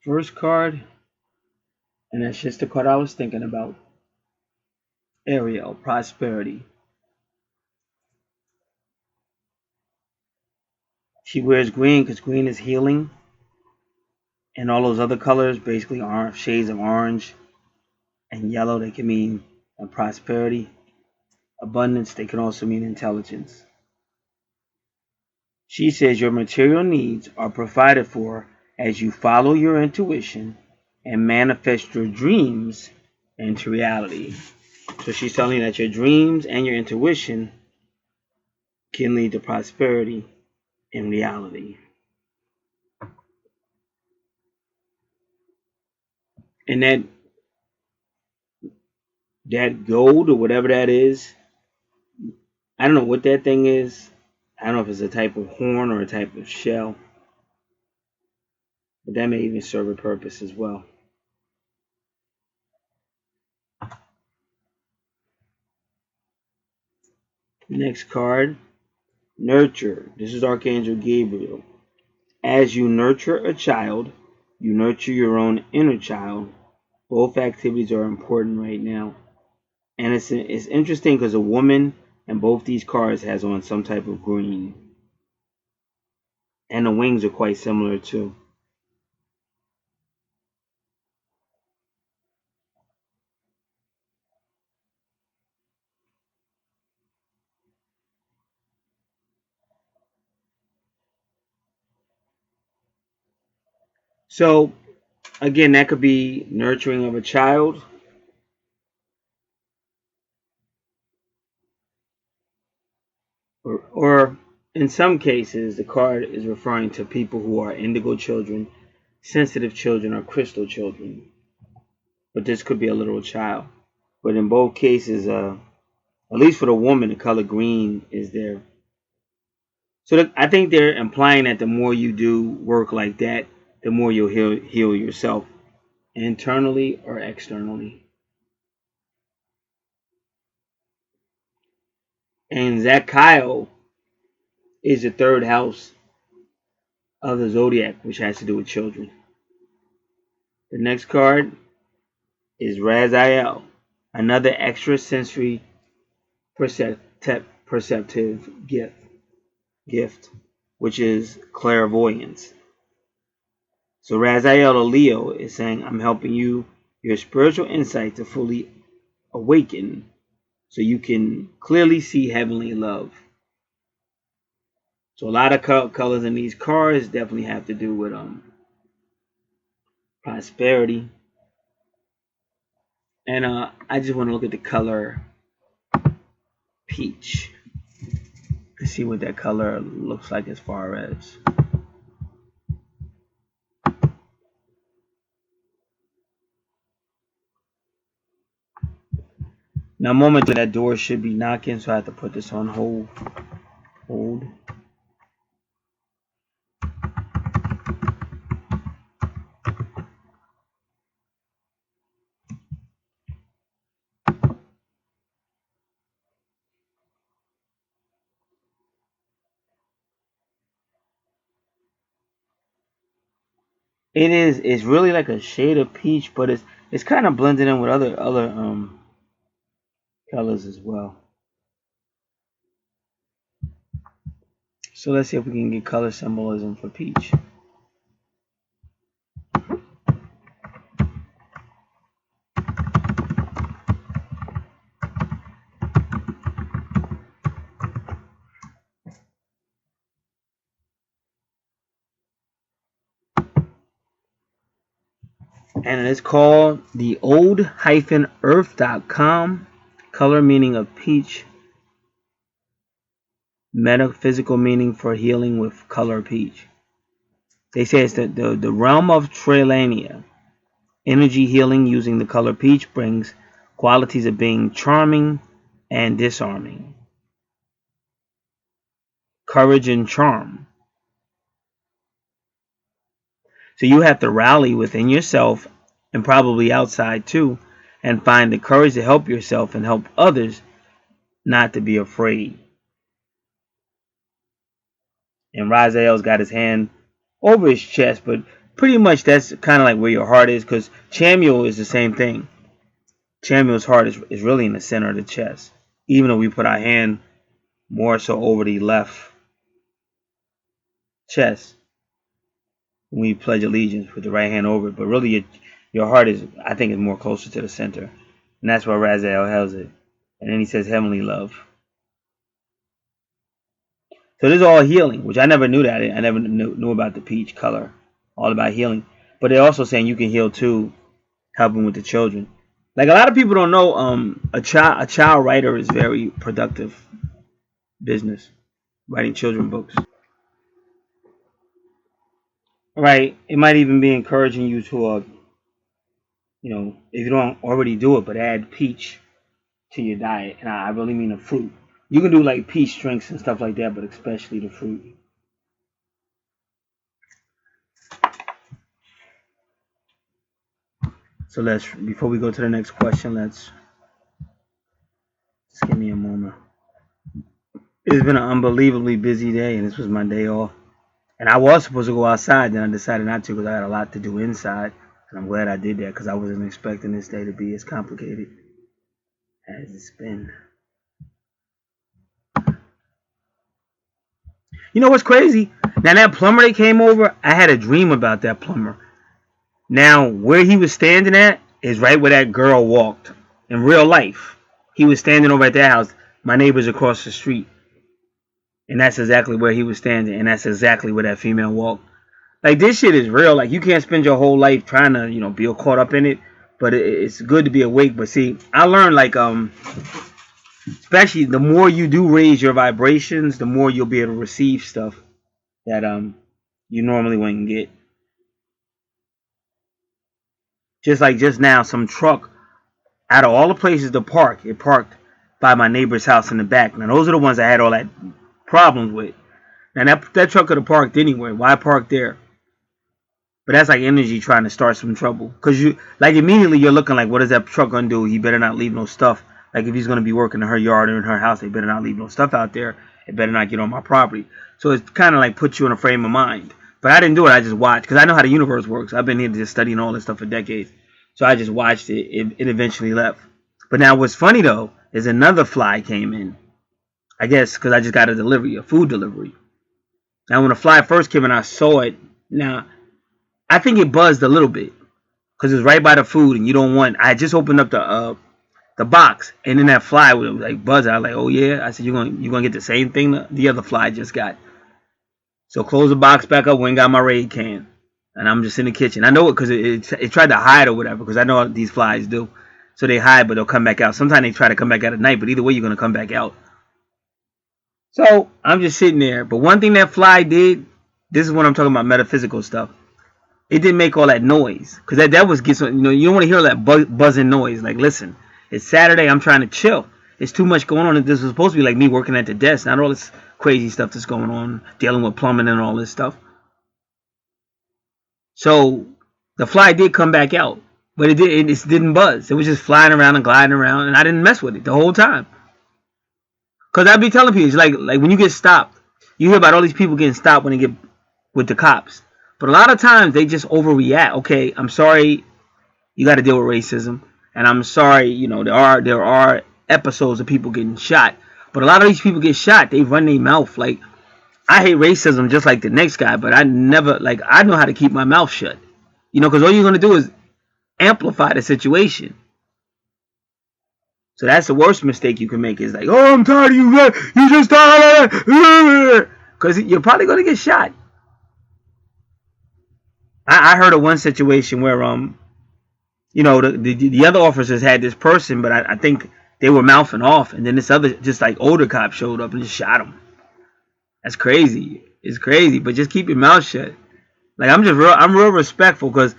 First card, and that's just the card I was thinking about. Ariel, prosperity. She wears green because green is healing, and all those other colors basically are shades of orange and yellow. They can mean prosperity, abundance. They can also mean intelligence. She says your material needs are provided for as you follow your intuition and manifest your dreams into reality. So she's telling you that your dreams and your intuition can lead to prosperity in reality. And that gold or whatever that is, I don't know what that thing is. I don't know if it's a type of horn or a type of shell, but that may even serve a purpose as well. Next card, nurture. This is Archangel Gabriel. As you nurture a child, you nurture your own inner child. Both activities are important right now. And it's interesting because a woman in both these cards has on some type of green. And the wings are quite similar too. So again, that could be nurturing of a child, or in some cases, the card is referring to people who are indigo children, sensitive children, or crystal children. But this could be a literal child. But in both cases, at least for the woman, the color green is there. So I think they're implying that the more you do work like that, the more you'll heal yourself internally or externally. And Zachariah is the third house of the zodiac, which has to do with children. The next card is Raziel, another extrasensory perceptive gift, which is clairvoyance. So Raziel or Leo is saying, I'm helping you, your spiritual insight to fully awaken so you can clearly see heavenly love. So a lot of colors in these cards definitely have to do with prosperity. And I just want to look at the color peach to see what that color looks like as far as. Now, momentarily, that door should be knocking, so I have to put this on hold. Hold. It's really like a shade of peach, but It's kind of blended in with other colors as well. So let's see if we can get color symbolism for peach. And it's called the old-earth.com, color meaning of peach, metaphysical meaning for healing with color peach. They say it's the realm of Trilania. Energy healing using the color peach brings qualities of being charming and disarming, courage and charm. So you have to rally within yourself and probably outside too, and find the courage to help yourself and help others, not to be afraid. And Raziel's got his hand over his chest, but pretty much that's kind of like where your heart is, because Chamuel is the same thing. Chamuel's heart is really in the center of the chest, even though we put our hand more so over the left chest when we pledge allegiance with the right hand over it. But really, your heart is, I think, is more closer to the center, and that's where Raziel has it. And then he says, "Heavenly love." So this is all healing, which I never knew that. I never knew about the peach color, all about healing. But they're also saying you can heal too, helping with the children. Like a lot of people don't know, a child writer is very productive business, writing children books. Right? It might even be encouraging you to, if you don't already do it, but add peach to your diet. And I really mean the fruit. You can do like peach drinks and stuff like that, but especially the fruit. So before we go to the next question, just give me a moment. It's been an unbelievably busy day, and this was my day off. And I was supposed to go outside, then I decided not to because I had a lot to do inside. And I'm glad I did that because I wasn't expecting this day to be as complicated as it's been. You know what's crazy? Now that plumber that came over, I had a dream about that plumber. Now where he was standing at is right where that girl walked in real life. He was standing over at that house. My neighbor's across the street. And that's exactly where he was standing. And that's exactly where that female walked. Like, this shit is real. Like, you can't spend your whole life trying to, be caught up in it. But it's good to be awake. But see, I learned, like, especially the more you do raise your vibrations, the more you'll be able to receive stuff that you normally wouldn't get. Just like just now, some truck, out of all the places to park, it parked by my neighbor's house in the back. Now, those are the ones I had all that problems with. Now, that truck could have parked anywhere. Why park there? But that's like energy trying to start some trouble. Because immediately you're looking like, what is that truck going to do? He better not leave no stuff. Like, if he's going to be working in her yard or in her house, they better not leave no stuff out there. It better not get on my property. So it's kind of like puts you in a frame of mind. But I didn't do it. I just watched. Because I know how the universe works. I've been here just studying all this stuff for decades. So I just watched it. It eventually left. But now what's funny, though, is another fly came in. I guess because I just got a food delivery. Now, when the fly first came in, I saw it. Now, I think it buzzed a little bit because it was right by the food, and you don't want. I just opened up the box, and then that fly was like buzzing. I was like, "Oh yeah!" I said, "You're gonna get the same thing the other fly just got." So close the box back up. Went and got my Raid can, and I'm just in the kitchen. I know it because it tried to hide or whatever because I know what these flies do. So they hide, but they'll come back out. Sometimes they try to come back out at night, but either way, you're gonna come back out. So I'm just sitting there. But one thing that fly did, this is when I'm talking about metaphysical stuff. It didn't make all that noise because that was you don't want to hear all that buzzing noise. Like, listen, it's Saturday. I'm trying to chill. It's too much going on. This was supposed to be like me working at the desk, not all this crazy stuff that's going on, dealing with plumbing and all this stuff. So the fly did come back out, but it didn't buzz. It was just flying around and gliding around, and I didn't mess with it the whole time. Cause I'd be telling people, it's like when you get stopped, you hear about all these people getting stopped when they get with the cops. But a lot of times they just overreact. Okay, I'm sorry, You got to deal with racism. And I'm sorry, you know, there are episodes of people getting shot, but a lot of these people get shot. They run their mouth. Like, I hate racism just like the next guy, but I never, like, I know how to keep my mouth shut. You know, because all you're gonna do is amplify the situation. So that's the worst mistake you can make. Is like, oh, I'm tired of you. You just tired. Because you're probably gonna get shot. I heard of one situation where you know, the other officers had this person, but I think they were mouthing off, and then this other just like older cop showed up and just shot him. That's crazy. It's crazy, but just keep your mouth shut. Like, I'm real respectful because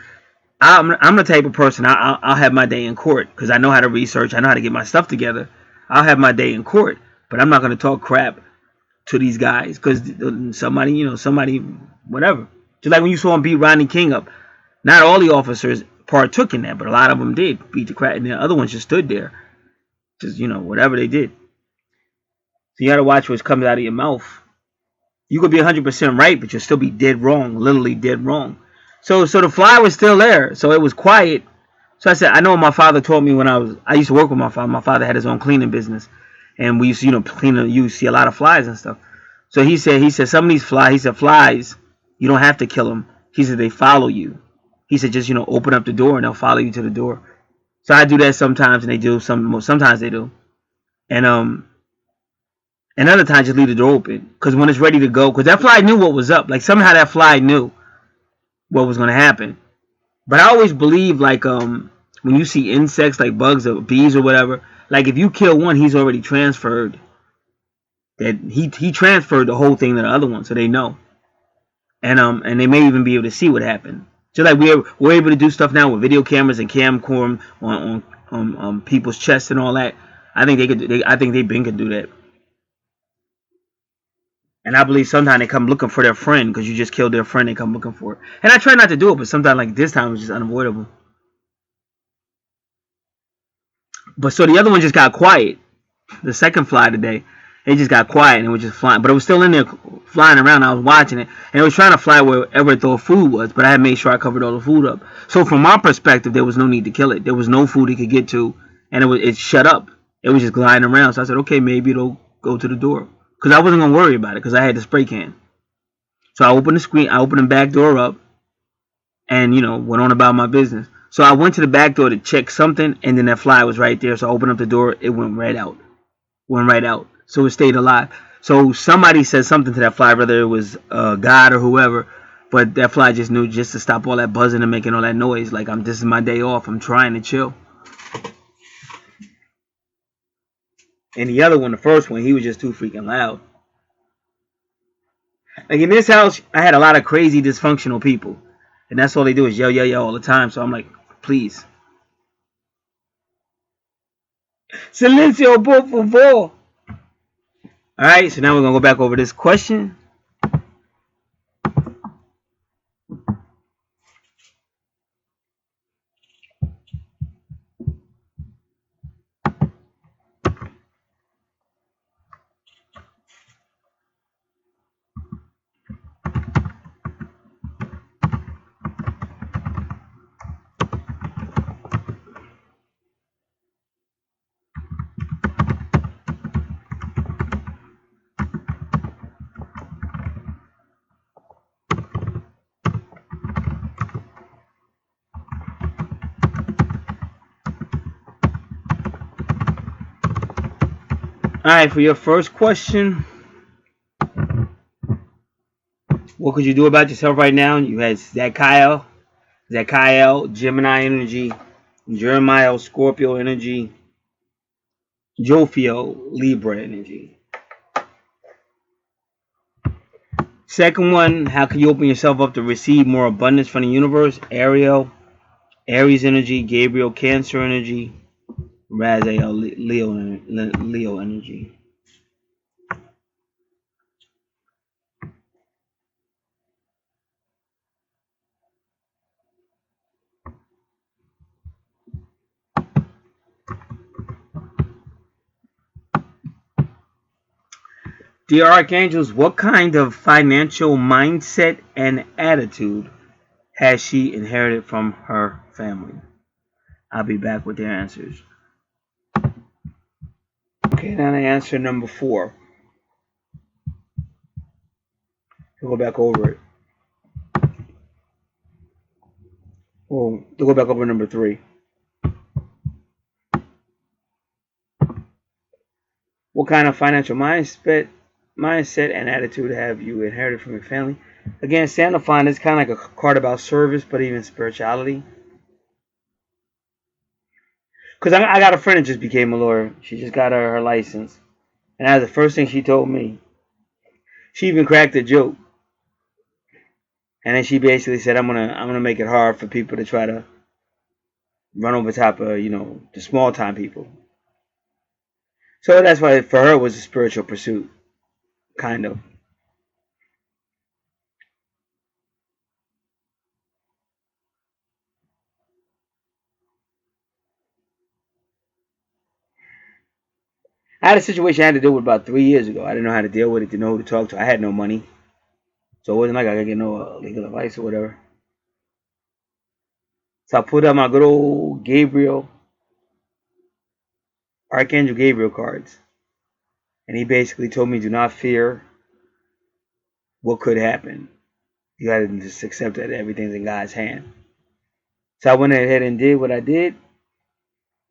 I'm the type of person I'll have my day in court because I know how to research, I know how to get my stuff together. I'll have my day in court, but I'm not gonna talk crap to these guys because somebody, whatever. Just like when you saw him beat Rodney King up, not all the officers partook in that, but a lot of them did beat the crap, and the other ones just stood there, just whatever they did. So you gotta watch what comes out of your mouth. You could be 100% right, but you'll still be dead wrong, literally dead wrong. So the fly was still there, so it was quiet. So I said, I know what my father told me when I used to work with my father. My father had his own cleaning business, and we used to, clean. You see a lot of flies and stuff. So he said some of these flies. He said flies, you don't have to kill them. He said they follow you. He said just open up the door and they'll follow you to the door. So I do that sometimes, and they do. Sometimes they do, and other times just leave the door open because when it's ready to go, because that fly knew what was up. Like somehow that fly knew what was going to happen. But I always believe like when you see insects like bugs or bees or whatever, like if you kill one, he's already transferred. That he transferred the whole thing to the other one, so they know. And they may even be able to see what happened. Just like we're able to do stuff now with video cameras and camcorder on people's chests and all that. I think they could. I think they been could do that. And I believe sometimes they come looking for their friend because you just killed their friend. They come looking for it. And I try not to do it, but sometimes like this time it's just unavoidable. But so the other one just got quiet. The second fly today, it just got quiet and it was just flying. But it was still in there flying around. I was watching it, and it was trying to fly wherever it thought food was. But I had made sure I covered all the food up. So from my perspective, there was no need to kill it. There was no food it could get to, and it shut up. It was just gliding around. So I said, okay, maybe it'll go to the door because I wasn't gonna worry about it because I had the spray can. So I opened the screen, I opened the back door up, and went on about my business. So I went to the back door to check something, and then that fly was right there. So I opened up the door, it went right out. So it stayed alive. So somebody said something to that fly, whether it was God or whoever, but that fly just knew just to stop all that buzzing and making all that noise. Like this is my day off. I'm trying to chill. And the other one, the first one, he was just too freaking loud. Like in this house, I had a lot of crazy dysfunctional people, and that's all they do is yell, yell, yell all the time. So I'm like, please, silencio por favor. All right, so now we're gonna go back over this question. All right, for your first question, what could you do about yourself right now? You had Zachariel, Gemini energy, Jeremiah, Scorpio energy, Jophiel, Libra energy. Second one, how can you open yourself up to receive more abundance from the universe? Ariel, Aries energy, Gabriel, Cancer energy, Raziel, Leo energy. Dear Archangels, what kind of financial mindset and attitude has she inherited from her family? I'll be back with their answers. Okay, now the answer number 4. We'll go back over it. Well, we'll go back over number 3. What kind of financial mindset and attitude have you inherited from your family? Again, Sandalphon is kind of like a card about service, but even spirituality. Because I got a friend that just became a lawyer. She just got her license. And that's the first thing she told me. She even cracked a joke. And then she basically said, I'm gonna make it hard for people to try to run over top of, the small time people. So that's why for her it was a spiritual pursuit, kind of. I had a situation I had to deal with about 3 years ago. I didn't know how to deal with it, didn't know who to talk to. I had no money. So it wasn't like I could get no legal advice or whatever. So I pulled out my good old Archangel Gabriel cards. And he basically told me, do not fear what could happen. You got to just accept that everything's in God's hand. So I went ahead and did what I did.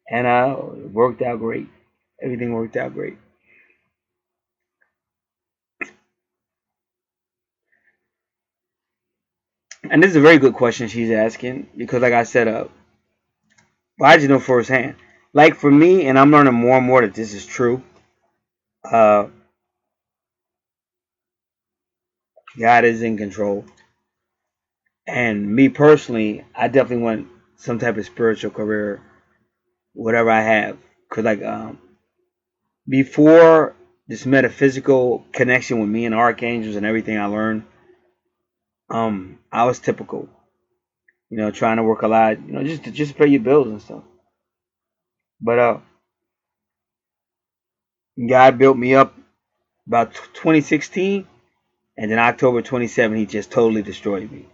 And it worked out great. Everything worked out great. And this is a very good question she's asking. Because like I said, I just know firsthand. Like for me, and I'm learning more and more that this is true. God is in control. And me personally, I definitely want some type of spiritual career, whatever I have. Because like before this metaphysical connection with me and archangels and everything I learned, I was typical. Trying to work a lot, just to pay your bills and stuff. But God built me up about 2016, and then October 27, He just totally destroyed me.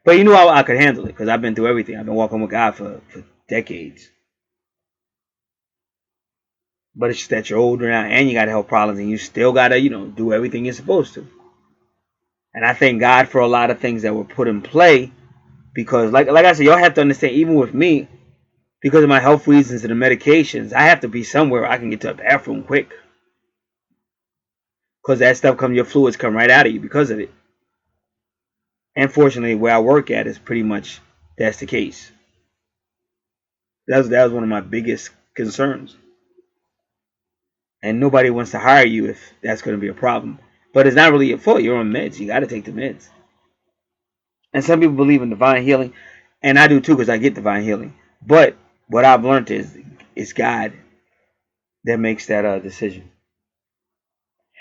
But He knew I could handle it because I've been through everything. I've been walking with God for decades. But it's just that you're older now and you got health problems and you still got to, do everything you're supposed to. And I thank God for a lot of things that were put in play because, like I said, y'all have to understand, even with me, because of my health reasons and the medications, I have to be somewhere where I can get to a bathroom quick. Because that stuff your fluids come right out of you because of it. And fortunately, where I work at is pretty much that's the case. That was one of my biggest concerns. And nobody wants to hire you if that's going to be a problem. But it's not really your fault. You're on meds. You got to take the meds. And some people believe in divine healing, and I do too because I get divine healing. But what I've learned is it's God that makes that decision.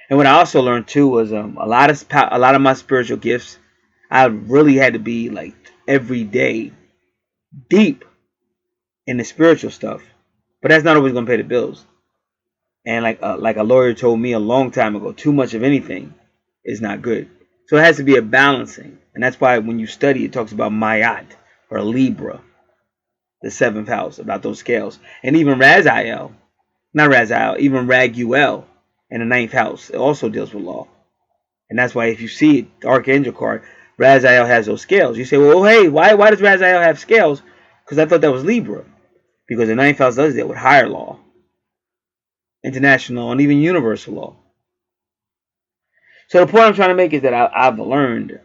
And what I also learned too was a lot of my spiritual gifts, I really had to be like every day deep in the spiritual stuff. But that's not always going to pay the bills. And like a lawyer told me a long time ago, too much of anything is not good. So it has to be a balancing. And that's why when you study, it talks about Mayat or Libra, the 7th house, about those scales. And even Raziel, not Raziel, even Raguel in the 9th house, it also deals with law. And that's why if you see it, the Archangel card, Raziel has those scales. You say, well, hey, why does Raziel have scales? Because I thought that was Libra. Because the 9th house does deal with higher law, international law, and even universal law. So the point I'm trying to make is that I've learned,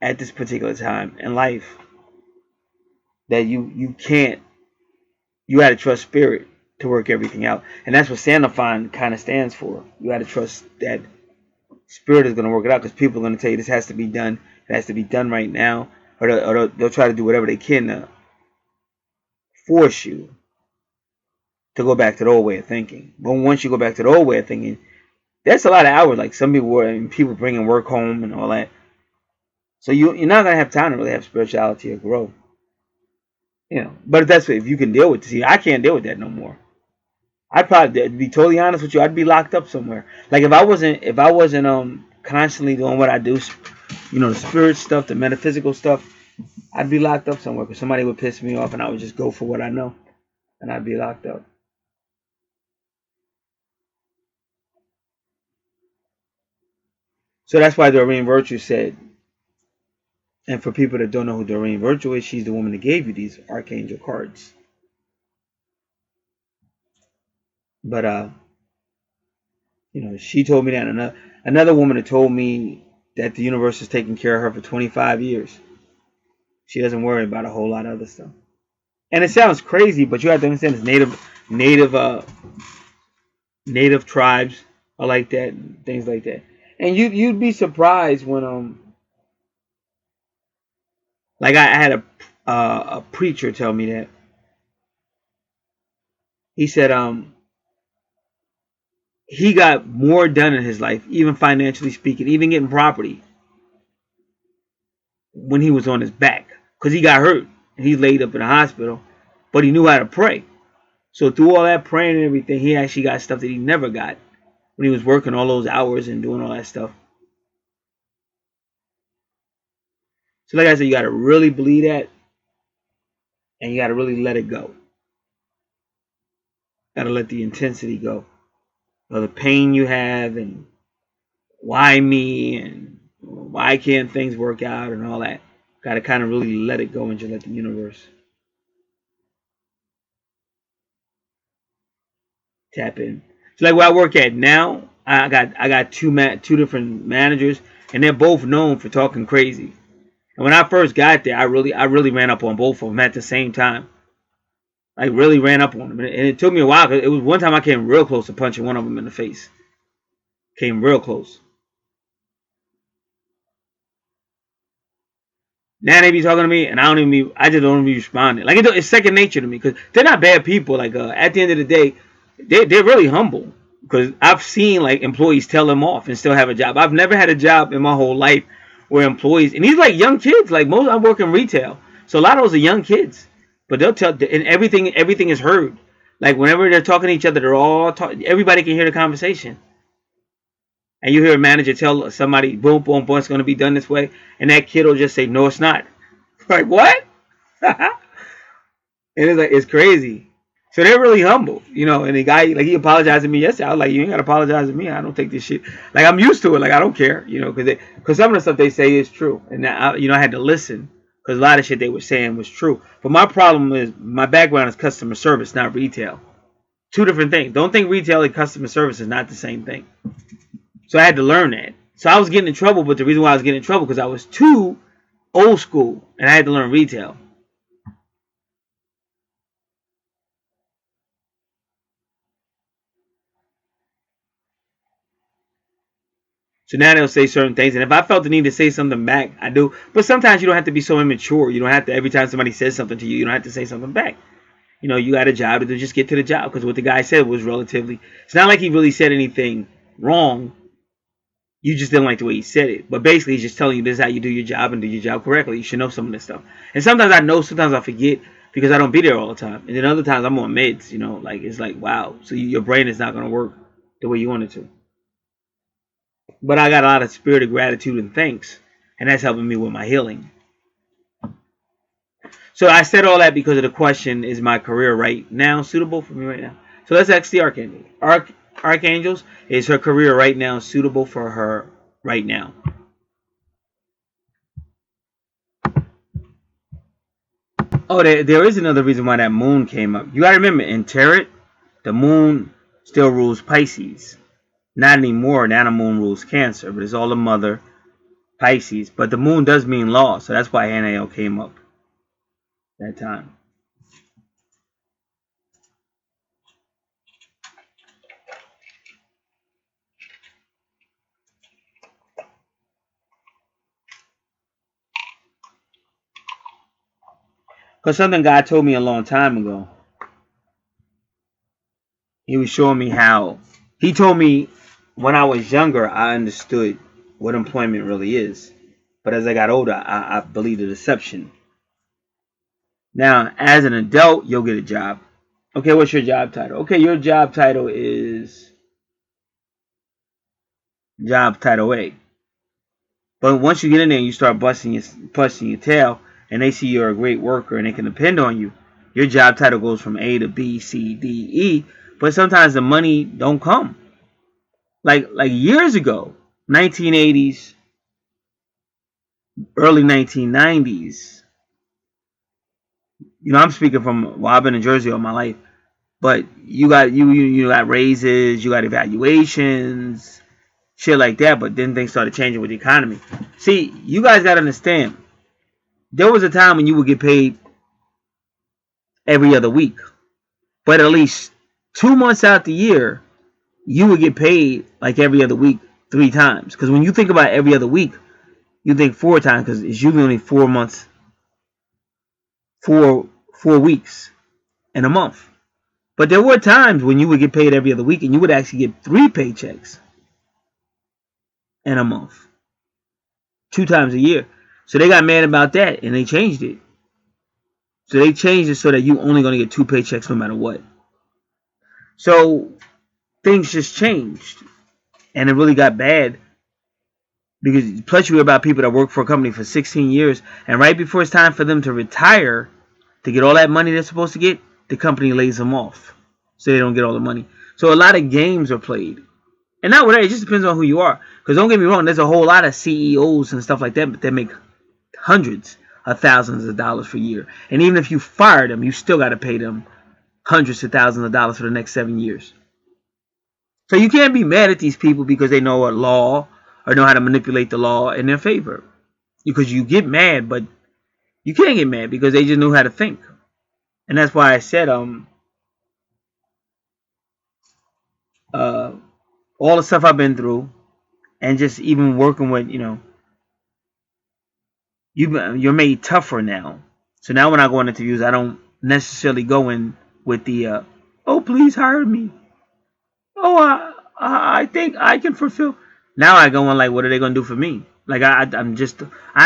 at this particular time in life, that you can't, you got to trust spirit to work everything out. And that's what Sandalphon kind of stands for. You got to trust that spirit is going to work it out because people are going to tell you this has to be done. It has to be done right now. Or they'll try to do whatever they can to force you to go back to the old way of thinking. But once you go back to the old way of thinking, that's a lot of hours. Like some people were, people bringing work home and all that. So you're not going to have time to really have spirituality or grow. But if you can deal with it. See, I can't deal with that no more. I'd probably, to be totally honest with you, I'd be locked up somewhere. Like if I wasn't constantly doing what I do, the spirit stuff, the metaphysical stuff, I'd be locked up somewhere because somebody would piss me off and I would just go for what I know and I'd be locked up. So that's why Doreen Virtue said, and for people that don't know who Doreen Virtue is, she's the woman that gave you these Archangel cards. But she told me that. Another woman had told me that the universe is taking care of her for 25 years. She doesn't worry about a whole lot of other stuff. And it sounds crazy, but you have to understand it's native tribes are like that, and things like that. And you'd be surprised when like I had a preacher tell me that. He said he got more done in his life, even financially speaking, even getting property, when he was on his back, because he got hurt and he laid up in the hospital, but he knew how to pray. So through all that praying and everything, he actually got stuff that he never got when he was working all those hours and doing all that stuff. So like I said, you got to really believe that, and you got to really let it go. Got to let the intensity go, or the pain you have, and why me, and why can't things work out, and all that. Got to kind of really let it go and just let the universe tap in. So like where I work at now, I got two different managers, and they're both known for talking crazy. And when I first got there, I really ran up on both of them at the same time. I really ran up on them, and it took me a while. Cause it was one time I came real close to punching one of them in the face. Came real close. Now they be talking to me, and I just don't be responding. Like it's second nature to me because they're not bad people. Like at the end of the day, they're really humble. Because I've seen like employees tell them off and still have a job. I've never had a job in my whole life where employees, and these like young kids. Like most, I work in retail, so a lot of those are young kids. But they'll tell, and everything is heard. Like whenever they're talking to each other, they're all talking. Everybody can hear the conversation. And you hear a manager tell somebody, boom, boom, boom, it's going to be done this way. And that kid will just say, no, it's not. Like, what? And it's like, it's crazy. So they're really humble, and the guy, like, he apologized to me yesterday. I was like, you ain't got to apologize to me. I don't take this shit. Like, I'm used to it. Like, I don't care, because some of the stuff they say is true. And, I had to listen because a lot of shit they were saying was true. But my problem is my background is customer service, not retail. Two different things. Don't think retail and customer service is not the same thing. So I had to learn that. So I was getting in trouble, but the reason why I was getting in trouble because I was too old school and I had to learn retail. So now they'll say certain things, and if I felt the need to say something back, I do. But sometimes you don't have to be so immature. You don't have to, every time somebody says something to you, you don't have to say something back. You got a job to do, just get to the job, because what the guy said was relatively, it's not like he really said anything wrong. You just didn't like the way he said it. But basically, he's just telling you this is how you do your job and do your job correctly. You should know some of this stuff. And sometimes I know, sometimes I forget because I don't be there all the time. And then other times I'm on meds, like it's like, wow. So your brain is not going to work the way you want it to. But I got a lot of spirit of gratitude and thanks. And that's helping me with my healing. So I said all that because of the question, is my career right now suitable for me right now? So let's ask the Archangel. Archangels, is her career right now suitable for her right now? Oh, there is another reason why that moon came up. You got to remember, in Tarot, the moon still rules Pisces. Not anymore. Now the moon rules Cancer, but it's all the mother, Pisces. But the moon does mean law, so that's why Hanael came up that time. Because something God told me a long time ago. He was showing me how. He told me when I was younger, I understood what employment really is. But as I got older, I believed the deception. Now, as an adult, you'll get a job. Okay, what's your job title? Okay, your job title is job title A. But once you get in there and you start busting your tail, and they see you're a great worker and they can depend on you, your job title goes from A to B, C, D, E. But sometimes the money don't come. Like years ago, 1980s, early 1990s. I'm speaking from, well, I've been in Jersey all my life, but you got raises, you got evaluations, shit like that. But then things started changing with the economy. See, you guys got to understand. There was a time when you would get paid every other week, but at least 2 months out the year, you would get paid like every other week 3 times. Because when you think about every other week, you think 4 times, because it's usually only 4 months, 4 weeks in a month. But there were times when you would get paid every other week and you would actually get 3 paychecks in a month, 2 times a year. So they got mad about that and they changed it. So they changed it so that you only going to get 2 paychecks no matter what. So things just changed, and it really got bad, because plus you hear about people that work for a company for 16 years, and right before it's time for them to retire to get all that money they're supposed to get, the company lays them off so they don't get all the money. So a lot of games are played. And not whatever, it just depends on who you are. Because don't get me wrong, there's a whole lot of CEOs and stuff like that that make hundreds of thousands of dollars per year. And even if you fire them, you still got to pay them hundreds of thousands of dollars for the next 7 years. So you can't be mad at these people because they know a law or know how to manipulate the law in their favor. Because you get mad, but you can't get mad because they just know how to think. And that's why I said all the stuff I've been through, and just even working with, you're made tougher now. So now when I go on interviews, I don't necessarily go in with the oh, please hire me. Oh, I think I can fulfill. Now I go on like, what are they gonna do for me? Like I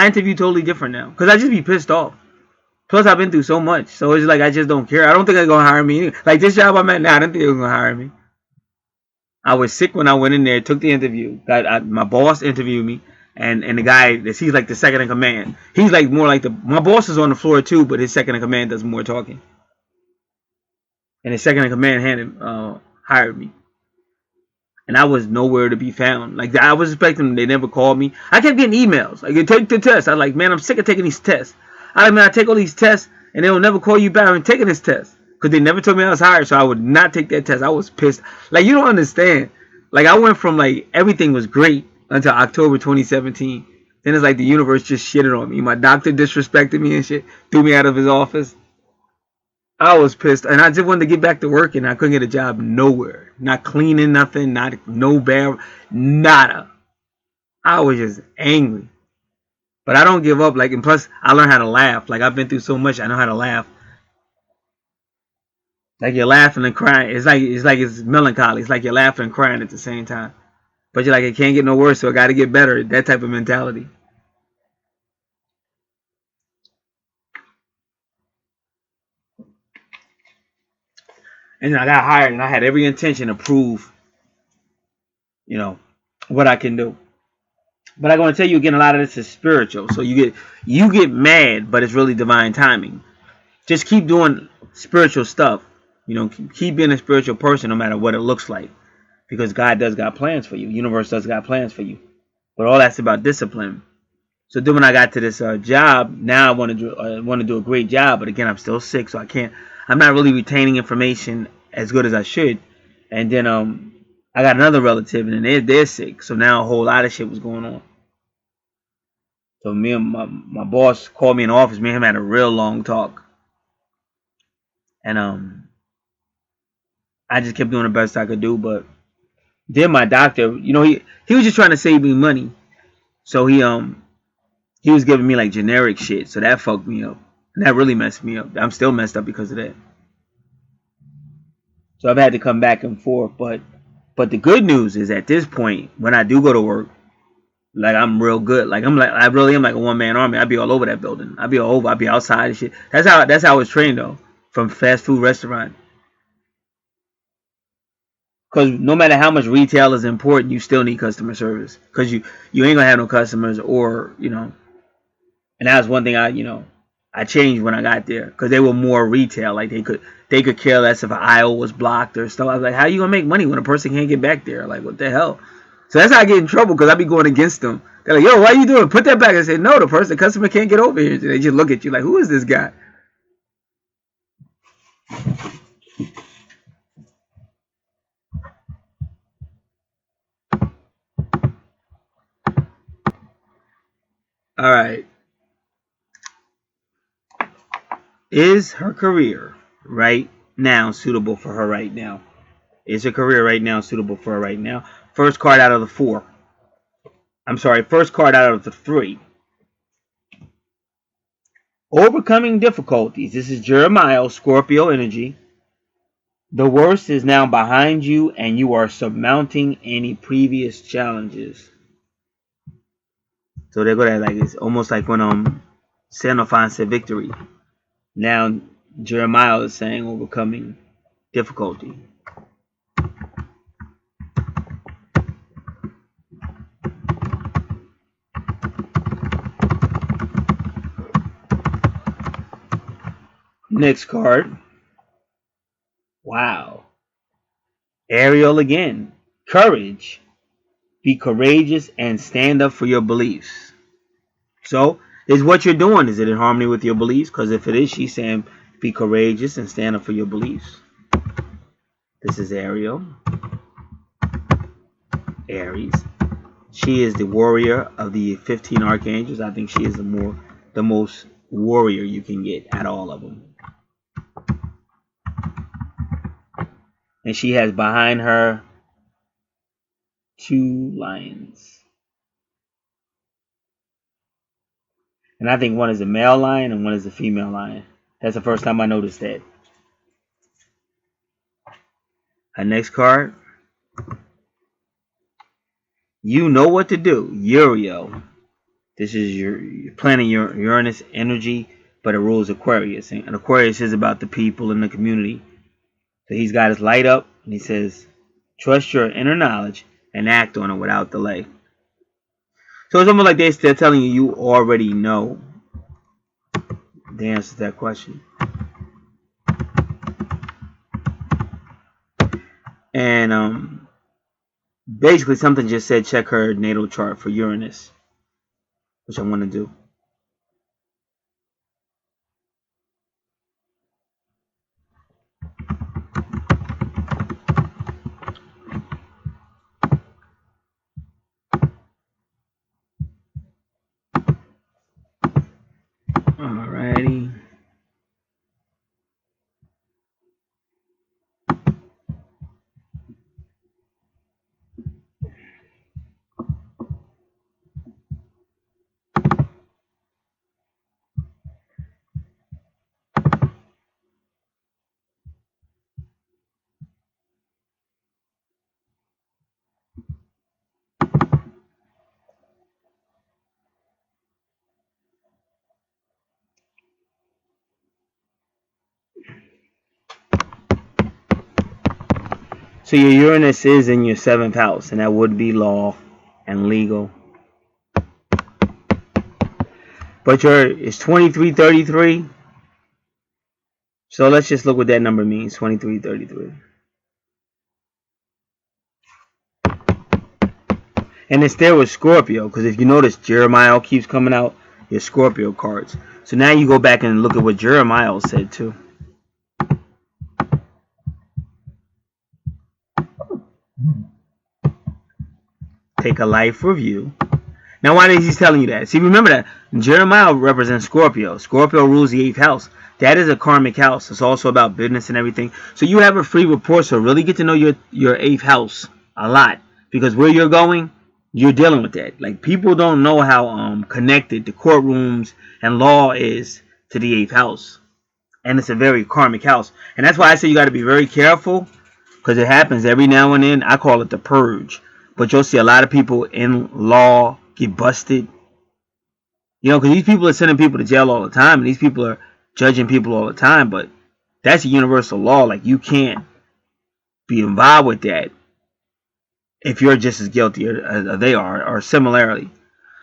interview totally different now because I just be pissed off. Plus I've been through so much, so it's like I just don't care. I don't think they're gonna hire me. Like this job I'm at now, I don't think they're gonna hire me. I was sick when I went in there, took the interview. My boss interviewed me, and the guy, he's like the second in command. He's like more like my boss is on the floor too, but his second in command does more talking. And his second in command hired me. And I was nowhere to be found. Like I was expecting them, they never called me. I kept getting emails. Like, take the test. I was like, man, I'm sick of taking these tests. I take all these tests and they will never call you back. I'm taking this test. Because they never told me I was hired, so I would not take that test. I was pissed. Like, you don't understand. Like, I went from like everything was great until October 2017. Then it's like the universe just shitted on me. My doctor disrespected me and shit. Threw me out of his office. I was pissed, and I just wanted to get back to work, and I couldn't get a job nowhere. Not cleaning nothing, no bear, nada. I was just angry, but I don't give up. Like, and plus, I learned how to laugh. Like, I've been through so much, I know how to laugh. Like you're laughing and crying. It's melancholy. It's like you're laughing and crying at the same time. But you're like, it can't get no worse, so I got to get better. That type of mentality. And then I got hired, and I had every intention to prove, what I can do. But I'm going to tell you again, a lot of this is spiritual. So you get mad, but it's really divine timing. Just keep doing spiritual stuff. Keep being a spiritual person no matter what it looks like. Because God does got plans for you. The universe does got plans for you. But all that's about discipline. So then when I got to this job, now I want to do a great job. But again, I'm still sick, so I'm not really retaining information as good as I should. And then I got another relative, and they're sick. So now a whole lot of shit was going on. So me and my boss called me in the office. Me and him had a real long talk. And I just kept doing the best I could do. But then my doctor, he was just trying to save me money. So he was giving me like generic shit. So that fucked me up. And that really messed me up. I'm still messed up because of that. So I've had to come back and forth. But the good news is at this point, when I do go to work, like I'm real good. Like I really am like a one-man army. I'd be all over that building. I'd be all over. I'd be outside and shit. That's how I was trained though, from fast food restaurant. Because no matter how much retail is important, you still need customer service. Because you ain't gonna have no customers, or and that was one thing I changed when I got there because they were more retail. Like they could care less if an aisle was blocked or stuff. I was like, how you gonna make money when a person can't get back there? Like, what the hell? So that's how I get in trouble because I be going against them. They're like, yo, why you doing? Put that back. I said, no, the customer can't get over here. So they just look at you like, who is this guy? All right. Is her career right now suitable for her right now? Is her career right now suitable for her right now? First card out of the four. I'm sorry, first card out of the three. Overcoming difficulties. This is Jeremiah, Scorpio energy. The worst is now behind you and you are surmounting any previous challenges. So they're gonna like it's almost like when Xenophon said victory. Now Jeremiah is saying overcoming difficulty. Next card. Wow. Ariel again. Courage. Be courageous and stand up for your beliefs. So, is what you're doing, is it in harmony with your beliefs? Because if it is, she's saying be courageous and stand up for your beliefs. This is Ariel. Aries. She is the warrior of the 15 archangels. I think she is the most warrior you can get at all of them. And she has behind her 2 lions. And I think one is a male lion and one is a female lion. That's the first time I noticed that. Her next card. You know what to do. Uriel. This is your planet Uranus energy, but it rules Aquarius. And Aquarius is about the people in the community. So he's got his light up and he says, trust your inner knowledge and act on it without delay. So it's almost like they're telling you you already know the answer to that question. And basically something just said check her natal chart for Uranus, which I want to do. Alrighty. So your Uranus is in your 7th house, and that would be law and legal. But it's 2333. So let's just look what that number means, 2333. And it's there with Scorpio, because if you notice, Jeremiah keeps coming out, your Scorpio cards. So now you go back and look at what Jeremiah said too. Take a life review. Now, why is he telling you that? See, remember that Jeremiah represents Scorpio. Scorpio rules the 8th house. That is a karmic house. It's also about business and everything. So you have a free report. So really get to know your 8th house a lot, because where you're going, you're dealing with that. Like, people don't know how connected the courtrooms and law is to the 8th house, and it's a very karmic house. And that's why I say you got to be very careful, because it happens every now and then. I call it the purge. But you'll see a lot of people in law get busted. You know, because these people are sending people to jail all the time, and these people are judging people all the time. But that's a universal law. Like, you can't be involved with that if you're just as guilty as they are, or similarly.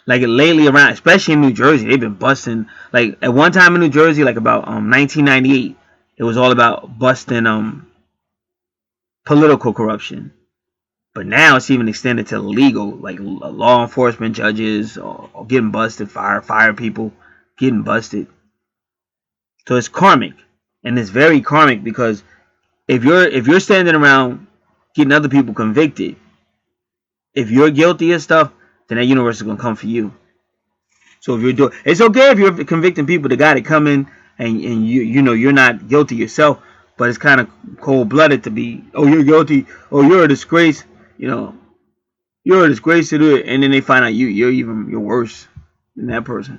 Like lately around, especially in New Jersey, they've been busting. Like at one time in New Jersey, like about 1998, it was all about busting political corruption. But now it's even extended to legal, like law enforcement judges or getting busted, fire people getting busted. So it's karmic, and it's very karmic because if you're standing around getting other people convicted, if you're guilty of stuff, then that universe is gonna come for you. So if you're doing, it's okay if you're convicting people that got it coming, and you're not guilty yourself, but it's kind of cold blooded to be, oh, you're guilty, oh, you're a disgrace, you know, you're a disgrace to do it, and then they find out you're worse than that person.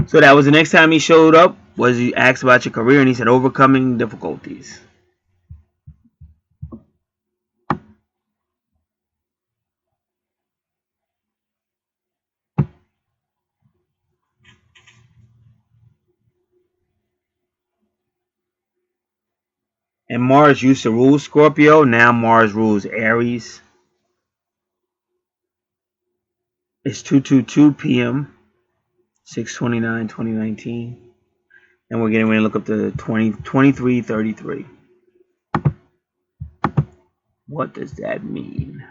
So that was the next time he showed up. Was he asked about your career, and he said overcoming difficulties. And Mars used to rule Scorpio. Now Mars rules Aries. It's 2:22 p.m. 6/29/2019, and we're getting ready to look up the 2333. What does that mean?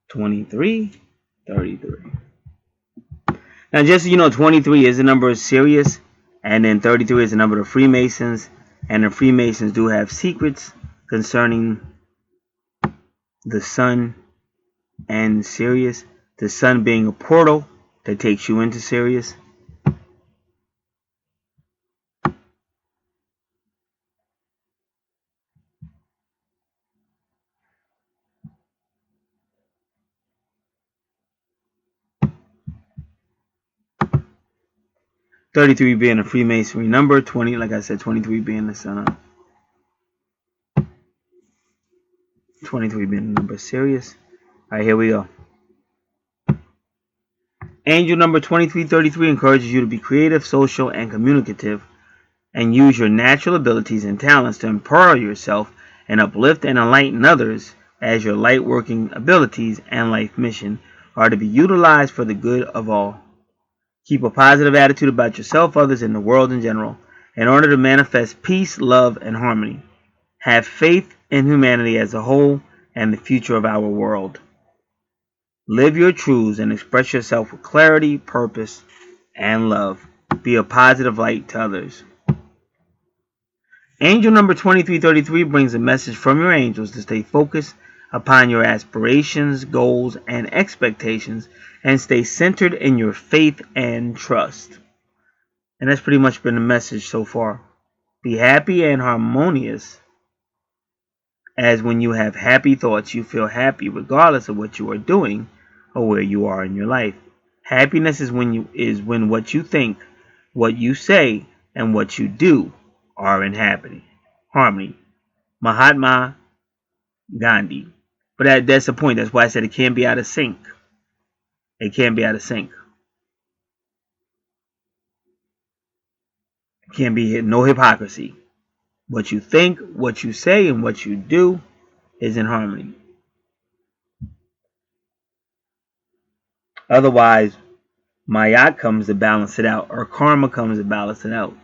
$23.33. Now, just so you know, 23 is the number of Sirius, and then 33 is the number of Freemasons, and the Freemasons do have secrets concerning the sun and Sirius. The sun being a portal that takes you into Sirius. $33 being a Freemasonry number, 20, like I said, 23 being the sun up, 23 being the number of Sirius. All right, here we go. Angel number 2333 encourages you to be creative, social, and communicative, and use your natural abilities and talents to empower yourself and uplift and enlighten others, as your light working abilities and life mission are to be utilized for the good of all. Keep a positive attitude about yourself, others, and the world in general, in order to manifest peace, love, and harmony. Have faith in humanity as a whole and the future of our world. Live your truths and express yourself with clarity, purpose, and love. Be a positive light to others. Angel number 2333 brings a message from your angels to stay focused upon your aspirations, goals, and expectations, and stay centered in your faith and trust. And that's pretty much been the message so far. Be happy and harmonious, as when you have happy thoughts, you feel happy regardless of what you are doing or where you are in your life. Happiness is when what you think, what you say, and what you do are in harmony. Mahatma Gandhi. But that's the point. That's why I said it can't be out of sync. It can't be out of sync. It can't be no hypocrisy. What you think, what you say, and what you do is in harmony. Otherwise, Mayat comes to balance it out, or karma comes to balance it out.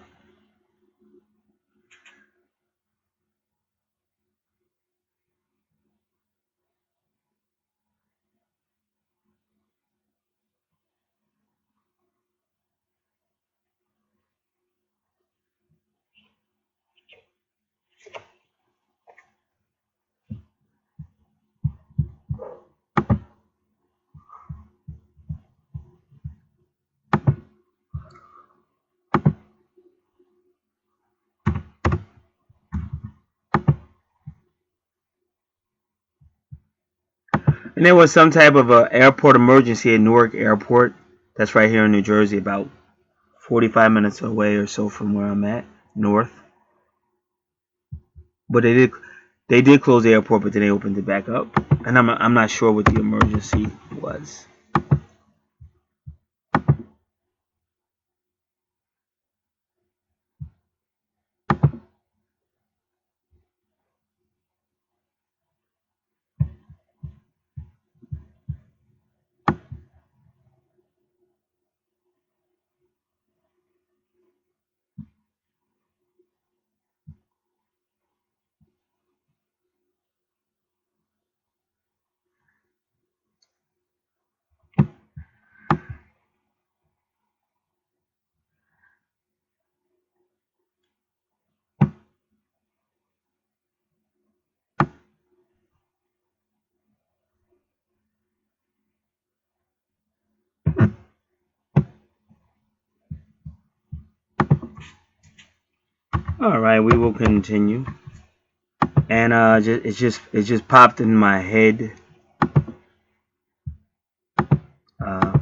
And there was some type of a airport emergency at Newark Airport. That's right here in New Jersey, about 45 minutes away or so from where I'm at, north. But they did close the airport, but then they opened it back up. And I'm not sure what the emergency was. All right, we will continue. And it just popped in my head. Uh,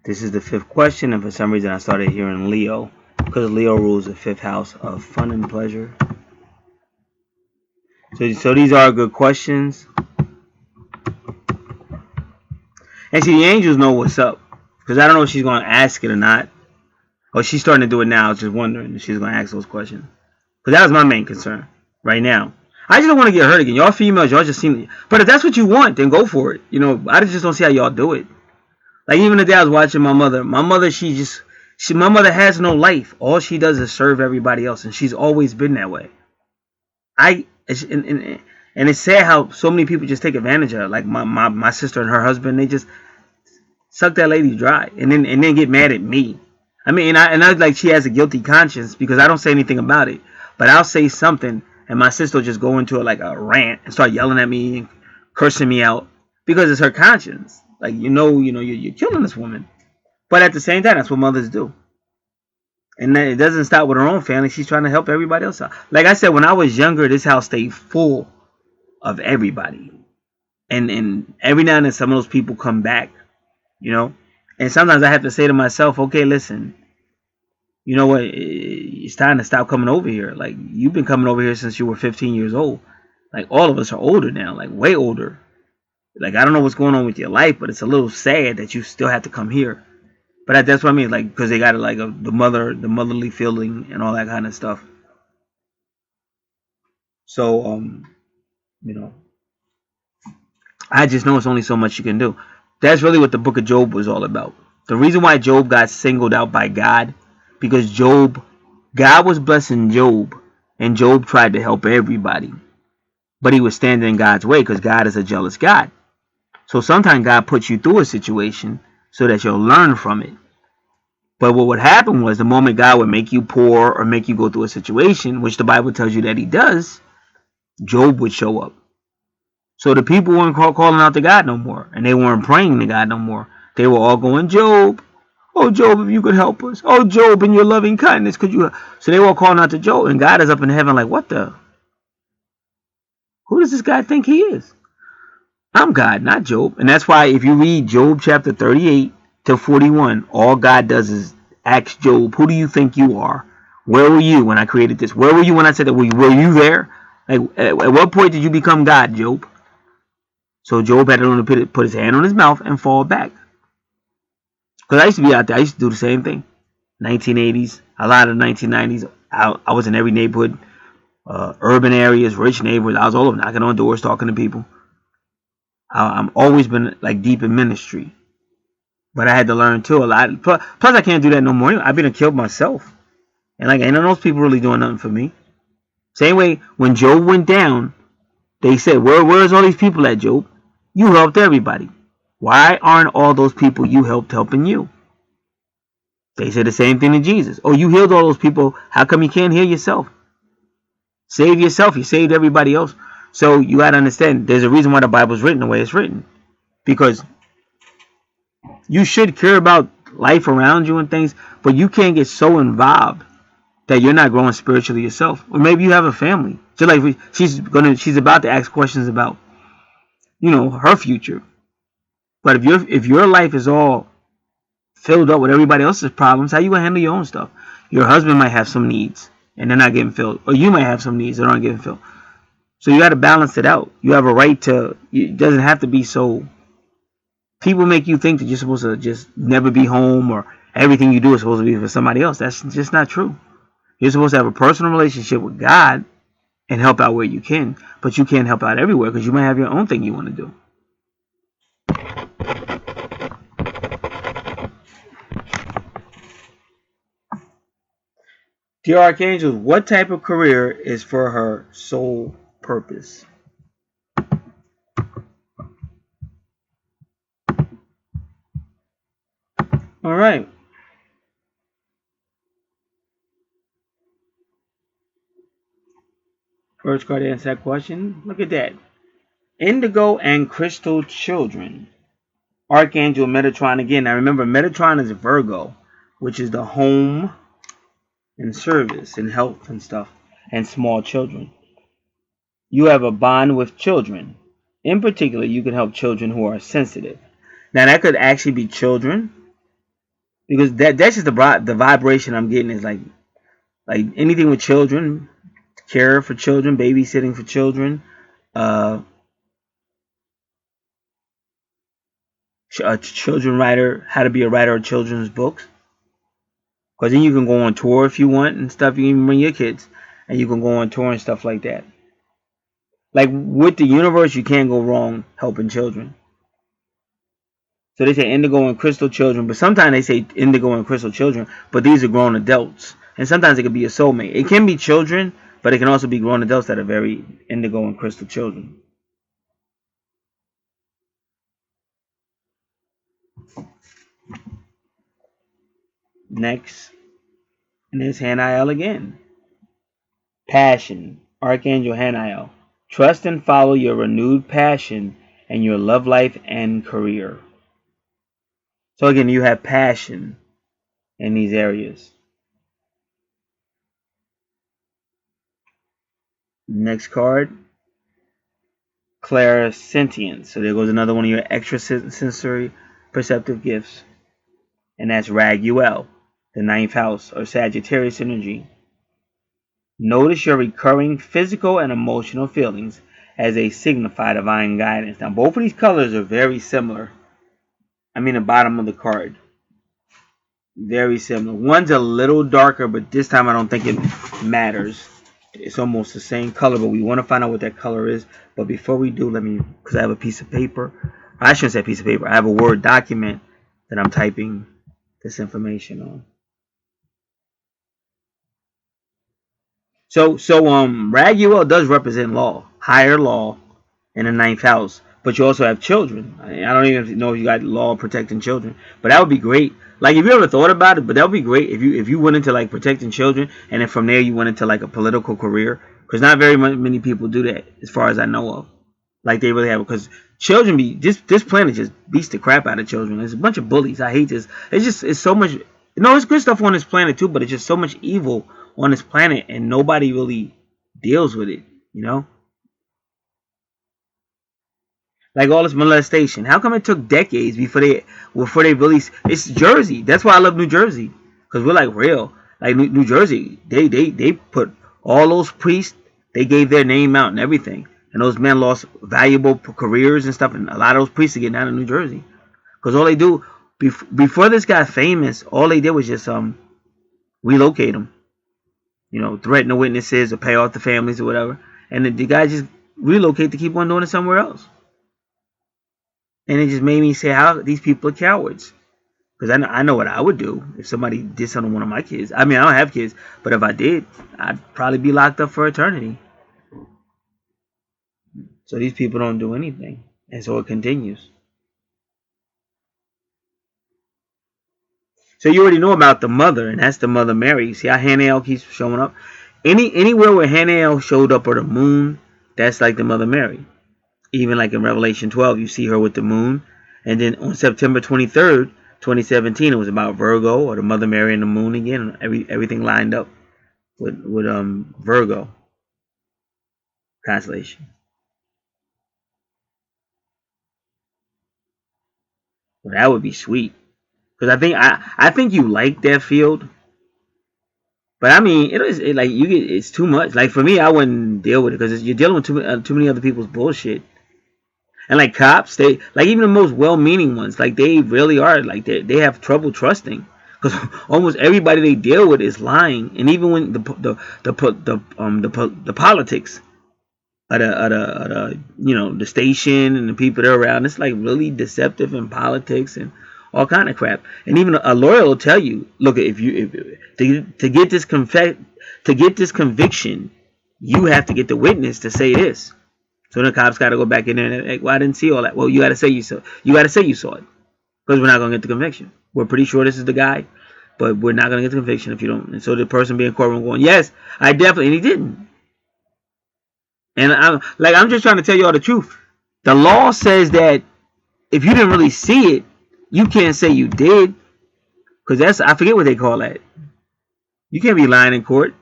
this is the fifth question, and for some reason I started hearing Leo, because Leo rules the fifth house of fun and pleasure. So these are good questions. And see, the angels know what's up, because I don't know if she's going to ask it or not. Or she's starting to do it now. I was just wondering if she's going to ask those questions. Because that was my main concern right now. I just don't want to get hurt again. Y'all females, y'all just seem... But if that's what you want, then go for it. You know, I just don't see how y'all do it. Like, even the day I was watching my mother. My mother, my mother has no life. All she does is serve everybody else. And she's always been that way. And it's sad how so many people just take advantage of her. Like, my sister and her husband, they just suck that lady dry. And then get mad at me. I mean, and I like she has a guilty conscience because I don't say anything about it, but I'll say something and my sister will just go into like a rant and start yelling at me and cursing me out because it's her conscience. Like you're killing this woman, but at the same time, that's what mothers do. And it doesn't stop with her own family. She's trying to help everybody else out. Like I said, when I was younger, this house stayed full of everybody, and every now and then some of those people come back, you know. And sometimes I have to say to myself, okay, listen, you know what? It's time to stop coming over here. Like, you've been coming over here since you were 15 years old. Like, all of us are older now, like, way older. Like, I don't know what's going on with your life, but it's a little sad that you still have to come here. But that's what I mean, like, because they got like the motherly feeling and all that kind of stuff. So, you know, I just know it's only so much you can do. That's really what the book of Job was all about. The reason why Job got singled out by God, because God was blessing Job, and Job tried to help everybody. But he was standing in God's way because God is a jealous God. So sometimes God puts you through a situation so that you'll learn from it. But what would happen was the moment God would make you poor or make you go through a situation, which the Bible tells you that he does, Job would show up. So the people weren't calling out to God no more, and they weren't praying to God no more. They were all going, Job, oh Job, if you could help us. Oh Job, in your loving kindness, could you? So they were all calling out to Job, and God is up in heaven like, what the? Who does this guy think he is? I'm God, not Job. And that's why if you read Job chapter 38 to 41, all God does is ask Job, who do you think you are? Where were you when I created this? Where were you when I said that? Were you there? Like, at what point did you become God, Job? So Job had to learn to put his hand on his mouth and fall back. Because I used to be out there. I used to do the same thing. 1980s, a lot of 1990s. I was in every neighborhood, urban areas, rich neighborhoods. I was all over knocking on doors, talking to people. I'm always been like deep in ministry. But I had to learn too a lot. Plus I can't do that no more. I've been killed myself. And like, ain't none of those people really doing nothing for me. Same way, when Job went down, they said, where's all these people at, Job? You helped everybody. Why aren't all those people you helped helping you? They said the same thing to Jesus. Oh, you healed all those people. How come you can't heal yourself? Save yourself. You saved everybody else. So you got to understand, there's a reason why the Bible's written the way it's written. Because you should care about life around you and things, but you can't get so involved that you're not growing spiritually yourself. Or maybe you have a family. Just like she's about to ask questions about, her future. But if your life is all filled up with everybody else's problems, how you gonna handle your own stuff? Your husband might have some needs and they're not getting filled, or you might have some needs that aren't getting filled. So you got to balance it out. You have a right to. It doesn't have to be so. People make you think that you're supposed to just never be home, or everything you do is supposed to be for somebody else. That's just not true. You're supposed to have a personal relationship with God and help out where you can, but you can't help out everywhere because you might have your own thing you want to do. Dear Archangel, what type of career is for her sole purpose? All right. First card to answer that question. Look at that. Indigo and crystal children. Archangel Metatron again. Now remember, Metatron is Virgo, which is the home and service and health and stuff, and small children. You have a bond with children. In particular, you can help children who are sensitive. Now that could actually be children, because that's just the vibration I'm getting is like anything with children, care for children, babysitting for children, uh, a children writer, how to be a writer of children's books. Because then you can go on tour if you want and stuff. You can even bring your kids and you can go on tour and stuff like that. Like with the universe, you can't go wrong helping children. So they say indigo and crystal children, but sometimes they say indigo and crystal children, but these are grown adults. And sometimes it could be a soulmate. It can be children, but it can also be grown adults that are very indigo and crystal children. Next, and there's Haniel again. Passion, Archangel Haniel. Trust and follow your renewed passion and your love life and career. So again, you have passion in these areas. Next card, clairsentience. So there goes another one of your extrasensory perceptive gifts, and that's Raguel, the ninth house or Sagittarius energy. Notice your recurring physical and emotional feelings as they signify divine guidance. Now, both of these colors are very similar. I mean, the bottom of the card. Very similar. One's a little darker, but this time I don't think it matters. It's almost the same color, but we want to find out what that color is. But before we do, let me, because I have a piece of paper. I shouldn't say piece of paper. I have a Word document that I'm typing this information on. So Raguel does represent law, higher law, in the ninth house. But you also have children. I don't even know if you got law protecting children, but that would be great. Like if you ever thought about it, but that would be great if you went into like protecting children, and then from there you went into like a political career. Because not very many people do that, as far as I know of. Like they really have, because children be this planet just beats the crap out of children. There's a bunch of bullies. I hate this. It's so much. It's good stuff on this planet too, but it's just so much evil on this planet, and nobody really deals with it. Like all this molestation. How come it took decades before they really? It's Jersey. That's why I love New Jersey, because we're like real. Like New Jersey, they put all those priests. They gave their name out and everything, and those men lost valuable careers and stuff. And a lot of those priests are getting out of New Jersey, because all they do before this got famous, all they did was just relocate them. Threaten the witnesses or pay off the families or whatever, and the guy just relocate to keep on doing it somewhere else. And it just made me say, how these people are cowards. Because I know what I would do if somebody did something to one of my kids. I mean, I don't have kids, but if I did, I'd probably be locked up for eternity. So these people don't do anything. And so it continues. So you already know about the mother, and that's the Mother Mary. See how Haniel keeps showing up? Anywhere where Haniel showed up or the moon, that's like the Mother Mary. Even like in Revelation 12, you see her with the moon. And then on September 23rd, 2017, it was about Virgo or the Mother Mary and the moon again. Everything lined up with Virgo constellation. Well, that would be sweet. Because I think you like that field, but I mean, like you get it's too much. Like for me, I wouldn't deal with it because you're dealing with too many other people's bullshit. And like cops, they like even the most well-meaning ones, like they really are like they have trouble trusting because almost everybody they deal with is lying. And even when the politics of the station and the people that are around, it's like really deceptive in politics and all kind of crap. And even a lawyer will tell you, look, to get this conviction, you have to get the witness to say this. So the cops got to go back in there and like, well, I didn't see all that. Well, you got to say you saw. You got to say you saw it because we're not gonna get the conviction. We're pretty sure this is the guy, but we're not gonna get the conviction if you don't. And so the person being in courtroom going, yes, I definitely, and he didn't. And I'm just trying to tell you all the truth. The law says that if you didn't really see it, you can't say you did because I forget what they call that. You can't be lying in court,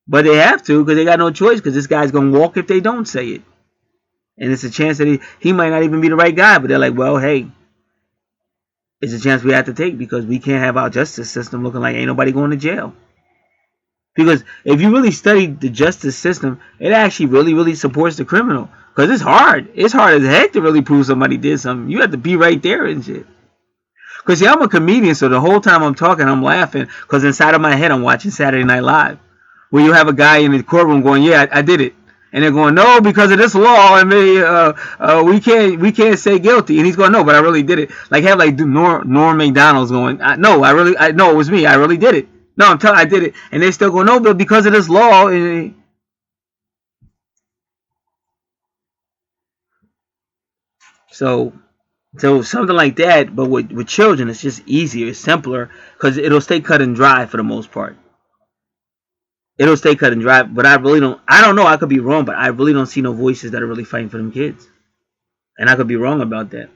but they have to because they got no choice because this guy's gonna walk if they don't say it. And it's a chance that he might not even be the right guy, but they're like, well, hey, it's a chance we have to take because we can't have our justice system looking like ain't nobody going to jail. Because if you really study the justice system, it actually really, really supports the criminal. Because it's hard. It's hard as heck to really prove somebody did something. You have to be right there and shit. Because see, I'm a comedian, so the whole time I'm talking, I'm laughing. Because inside of my head, I'm watching Saturday Night Live. Where you have a guy in the courtroom going, yeah, I did it. And they're going, no, because of this law, and we can't say guilty. And he's going, no, but I really did it. Like have like Norm McDonald's going, no, I know it was me. I really did it. No, I'm telling, I did it. And they still go, no, but because of this law. So something like that, but with children, it's just easier, it's simpler, because it'll stay cut and dry for the most part. It'll stay cut and dry, but I don't know, I could be wrong, but I really don't see no voices that are really fighting for them kids. And I could be wrong about that.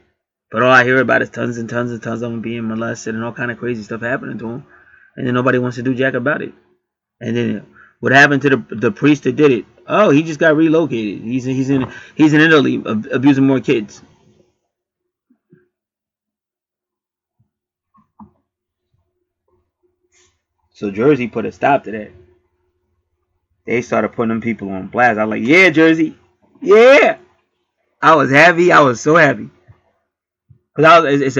But all I hear about is tons and tons and tons of them being molested and all kind of crazy stuff happening to them. And then nobody wants to do jack about it. And then what happened to the priest that did it? Oh, he just got relocated. He's in Italy abusing more kids. So Jersey put a stop to that. They started putting them people on blast. I was like, yeah, Jersey, yeah. I was happy. I was so happy because it's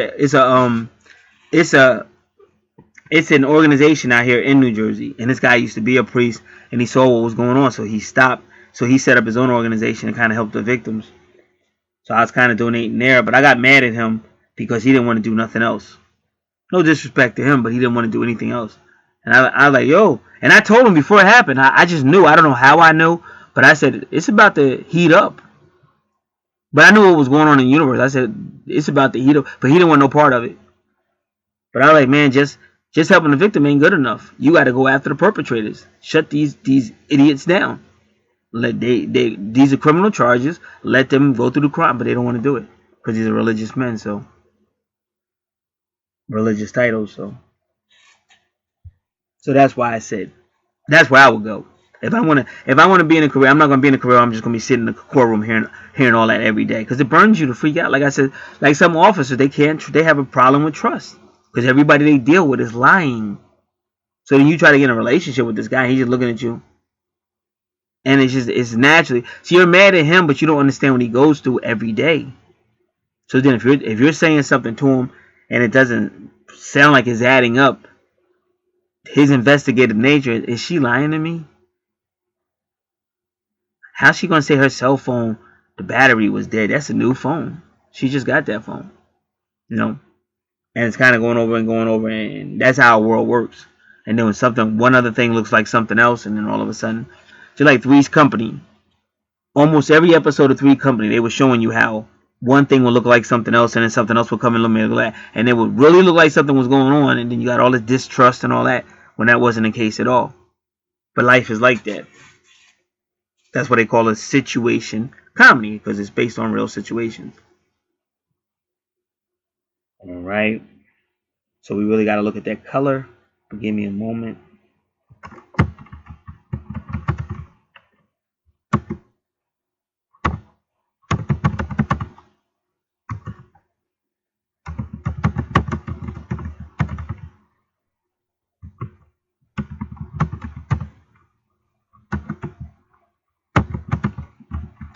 a it's an organization out here in New Jersey, and this guy used to be a priest, and he saw what was going on, so he stopped. So he set up his own organization and kind of helped the victims. So I was kind of donating there, but I got mad at him because he didn't want to do nothing else. No disrespect to him, but he didn't want to do anything else. And I was like, yo, and I told him before it happened. I just knew. I don't know how I knew, but I said it's about to heat up. But I knew what was going on in the universe. I said it's about to heat up, but he didn't want no part of it. But I was like, man, just helping the victim ain't good enough. You got to go after the perpetrators. Shut these idiots down. Let these are criminal charges. Let them go through the crime, but they don't want to do it because these are religious men. So religious titles. So that's why I said that's where I would go. If I want to be in a career, I'm not gonna be in a career. I'm just gonna be sitting in the courtroom hearing all that every day because it burns you to freak out. Like I said, like some officers, they have a problem with trust because everybody they deal with is lying. So then you try to get in a relationship with this guy, he's just looking at you, and it's naturally. So you're mad at him, but you don't understand what he goes through every day. So then if you're saying something to him and it doesn't sound like it's adding up, his investigative nature, is she lying to me? How's she gonna say her cell phone, the battery was dead? That's a new phone. She just got that phone, you know. And it's kind of going over, and that's how our world works. And then when one other thing looks like something else, and then all of a sudden, just like Three's Company, almost every episode of Three's Company, they were showing you how one thing would look like something else, and then something else would come and look like, and it would really look like something was going on, and then you got all this distrust and all that when that wasn't the case at all. But life is like that. That's what they call a situation comedy because it's based on real situations. All right. So we really got to look at that color. Give me a moment.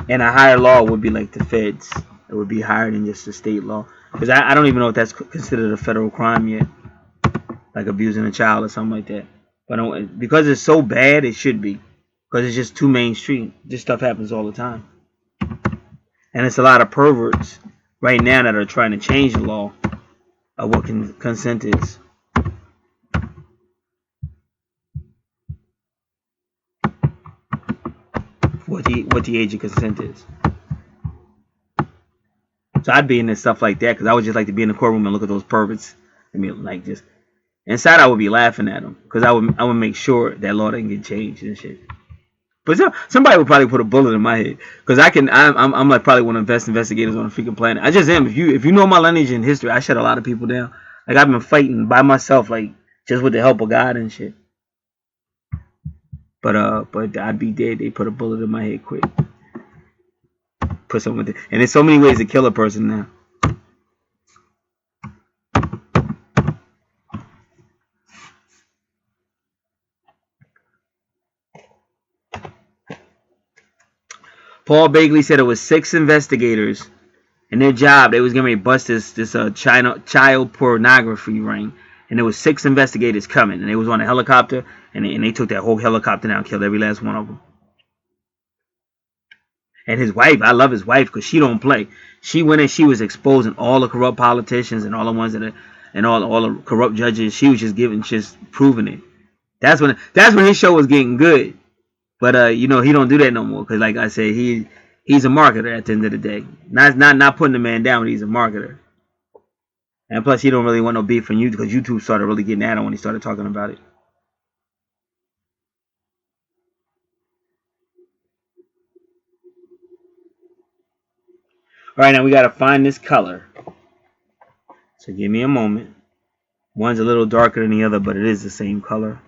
And a higher law would be like the feds. It would be higher than just the state law. Because I don't even know if that's considered a federal crime yet, like abusing a child or something like that. But because it's so bad, it should be. Because it's just too mainstream. This stuff happens all the time. And it's a lot of perverts right now that are trying to change the law of what consent is. What the age of consent is. So I'd be into stuff like that because I would just like to be in the courtroom and look at those perverts. I mean, like just inside, I would be laughing at them because I would make sure that law didn't get changed and shit. But somebody would probably put a bullet in my head because I'm like probably one of the best investigators on the freaking planet. I just am. If you know my lineage and history, I shut a lot of people down. Like I've been fighting by myself, like just with the help of God and shit. But I'd be dead. They put a bullet in my head quick. Put something with it. And there's so many ways to kill a person now. Paul Bagley said it was 6 investigators, and their job, they was going to bust this child pornography ring, and there was 6 investigators coming, and they was on a helicopter, and they took that whole helicopter down and killed every last one of them. And his wife, I love his wife because she don't play. She went and she was exposing all the corrupt politicians and all the ones and all the corrupt judges. She was just proving it. That's when his show was getting good. But he don't do that no more because, like I said, he's a marketer at the end of the day. Not putting the man down, but he's a marketer. And plus, he don't really want no beef from YouTube because YouTube started really getting at him when he started talking about it. All right, now we got to find this color. So give me a moment. One's a little darker than the other, but it is the same color.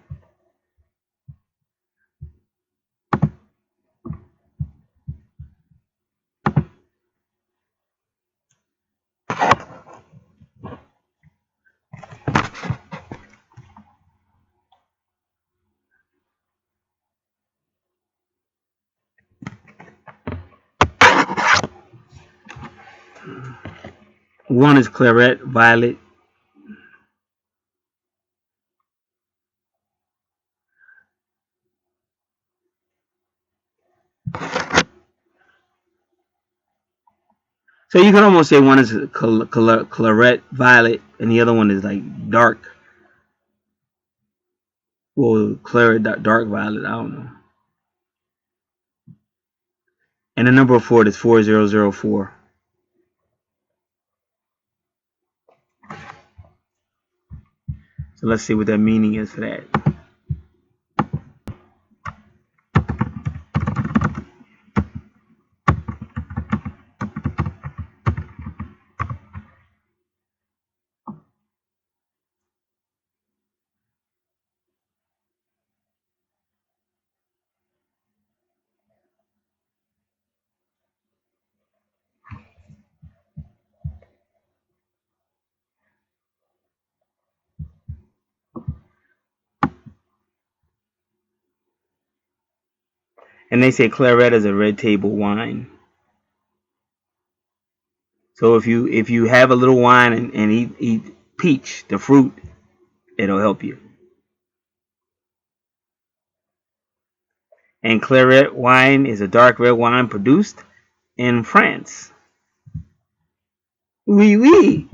One is claret, violet. So you can almost say one is claret, violet, and the other one is like dark. Well, claret, dark violet, I don't know. And the number 4 is 4004. So let's see what that meaning is for that. And they say claret is a red table wine. So if you have a little wine and eat peach, the fruit, it'll help you. And claret wine is a dark red wine produced in France. Oui, oui.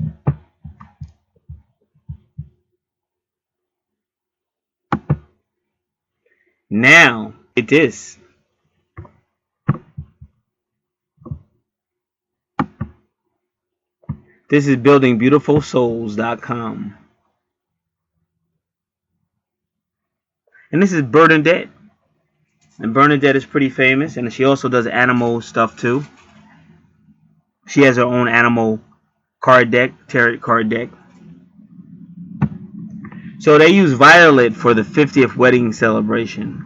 Now, get this. This is buildingbeautifulsouls.com. And this is Bernadette. And Bernadette is pretty famous, and she also does animal stuff too. She has her own animal card deck, tarot card deck. So they use violet for the 50th wedding celebration.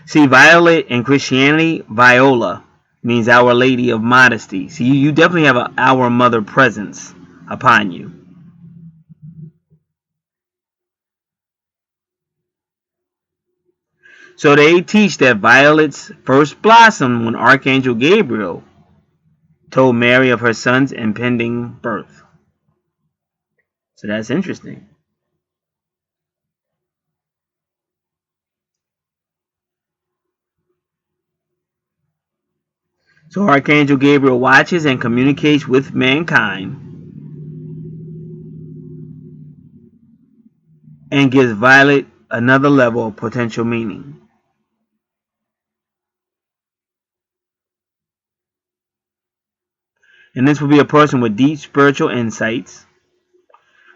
See, violet in Christianity, Viola, means Our Lady of Modesty. See, you definitely have an Our Mother presence upon you. So they teach that violets first blossomed when Archangel Gabriel told Mary of her son's impending birth. So that's interesting. So Archangel Gabriel watches and communicates with mankind and gives violet another level of potential meaning. And this will be a person with deep spiritual insights.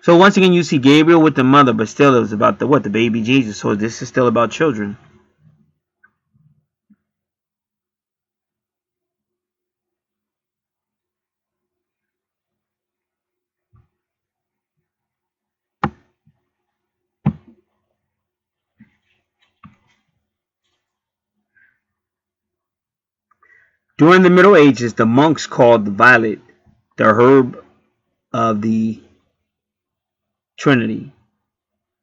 So once again, you see Gabriel with the mother, but still it was about the baby Jesus. So this is still about children. During the Middle Ages, the monks called the violet the herb of the Trinity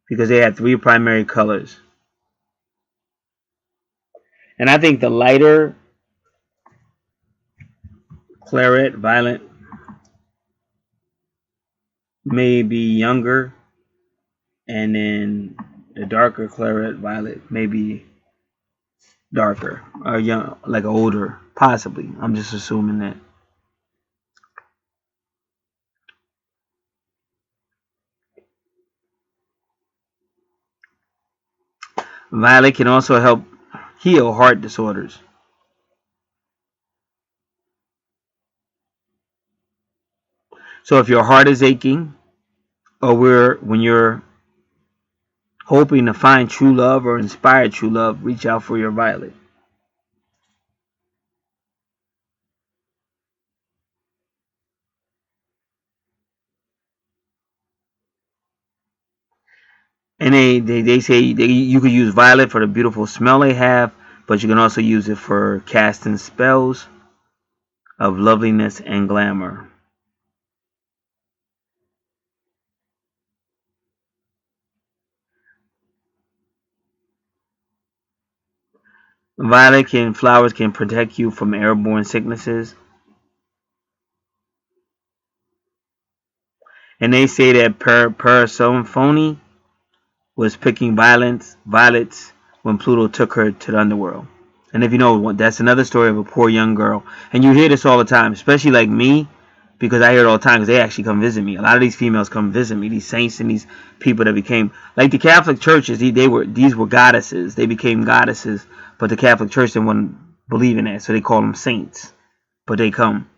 because they had three primary colors. And I think the lighter claret violet may be younger, and then the darker claret violet may be darker or young, like older, possibly. I'm just assuming that. Violet can also help heal heart disorders. So if your heart is aching, or when you're hoping to find true love or inspire true love, reach out for your violet. And they say you could use violet for the beautiful smell they have, but you can also use it for casting spells of loveliness and glamour. Violet flowers can protect you from airborne sicknesses. And they say that Persephone was picking violets when Pluto took her to the underworld. And if you know, that's another story of a poor young girl. And you hear this all the time, especially like me, because I hear it all the time because they actually come visit me. A lot of these females come visit me, these saints and these people that became like the Catholic churches. These were goddesses. They became goddesses, but the Catholic Church didn't want to believe in that, so they call them saints. But they come,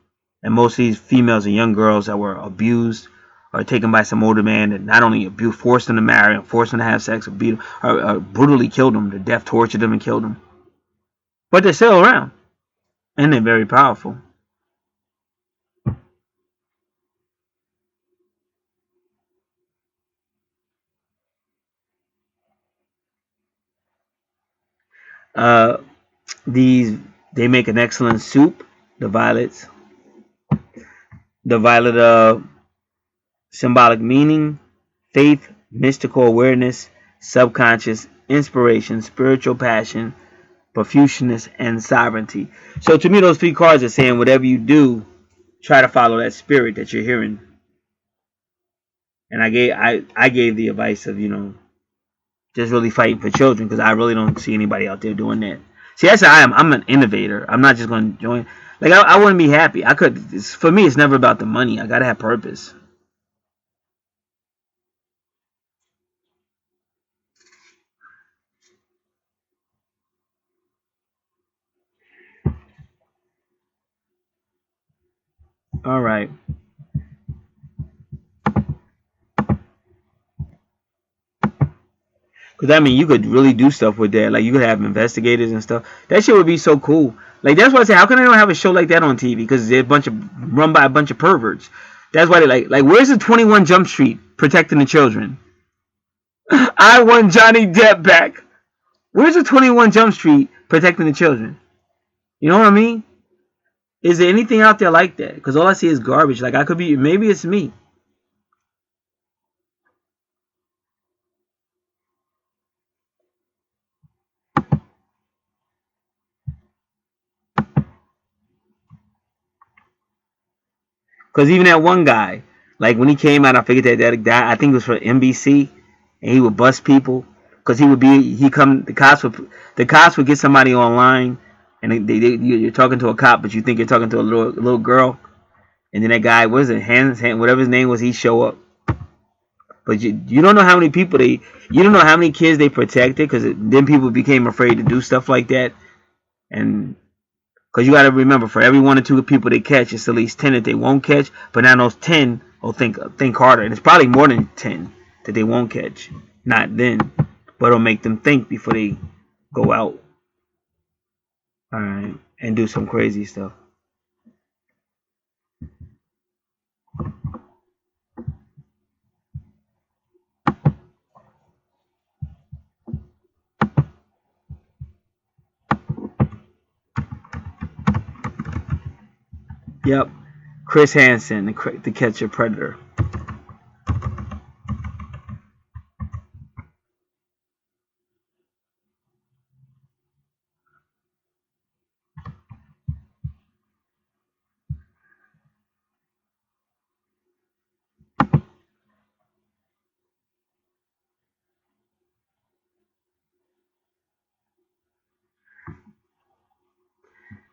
and most of these females are young girls that were abused or taken by some older man that not only abused, forced them to marry, and forced them to have sex, or beat them, or brutally killed them. To death, tortured them, and killed them. But they're still around, and they're very powerful. Uh, these they make an excellent soup. The violets, the violet symbolic meaning, faith, mystical awareness, subconscious inspiration, spiritual passion, profuseness, and sovereignty. So to me, those three cards are saying whatever you do, try to follow that spirit that you're hearing. And I gave the advice of just really fighting for children because I really don't see anybody out there doing that. See, that's how I am. I'm an innovator. I'm not just going to join. Like I wouldn't be happy. I could. For me, it's never about the money. I gotta have purpose. All right. Because I mean, you could really do stuff with that. Like you could have investigators and stuff. That shit would be so cool. Like that's why I say, how can they don't have a show like that on TV? Because they're a bunch of run by a bunch of perverts. That's why they like. Where's the 21 Jump Street protecting the children? I want Johnny Depp back. Where's the 21 Jump Street protecting the children? You know what I mean? Is there anything out there like that? Because all I see is garbage. Like I could be, maybe it's me. Because even that one guy, like when he came out, I figured that guy, I think it was for NBC, and he would bust people. Because the cops would get somebody online, and you're talking to a cop, but you think you're talking to a little girl, and then that guy, what is it, whatever his name was, he show up. But you don't know how many people you don't know how many kids they protected, because then people became afraid to do stuff like that. And because you got to remember, for every 1 or 2 people they catch, it's at least 10 that they won't catch. But now those 10 will think harder, and it's probably more than 10 that they won't catch. Not then, but it'll make them think before they go out, all right, and do some crazy stuff. Yep, Chris Hansen, to catch a predator.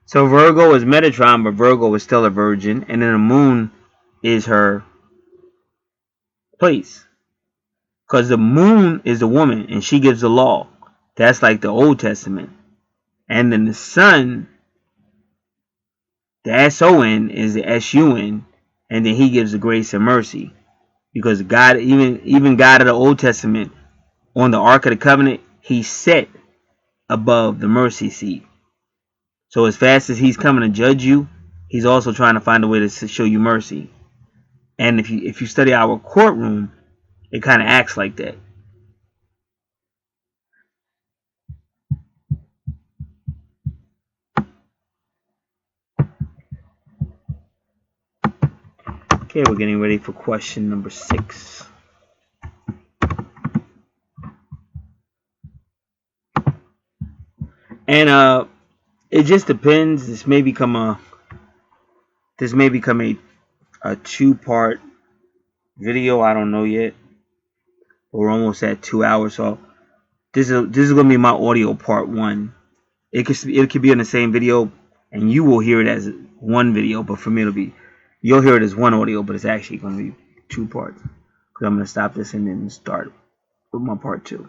So Virgo is Metatron, but Virgo is still a virgin, and then the moon is her place. Because the moon is the woman, and she gives the law. That's like the Old Testament. And then the sun, the S-O-N, is the S-U-N, and then he gives the grace and mercy. Because God, even God of the Old Testament, on the Ark of the Covenant, he sat above the mercy seat. So as fast as he's coming to judge you, he's also trying to find a way to show you mercy. And if you study our courtroom, it kind of acts like that. Okay, we're getting ready for question number 6. And it just depends. This may become a 2-part video. I don't know yet. We're almost at 2 hours, so this is gonna be my audio part 1. It could be in the same video, and you will hear it as one video, but for me you'll hear it as one audio, but it's actually gonna be 2 parts. Because I'm gonna stop this and then start with my part 2.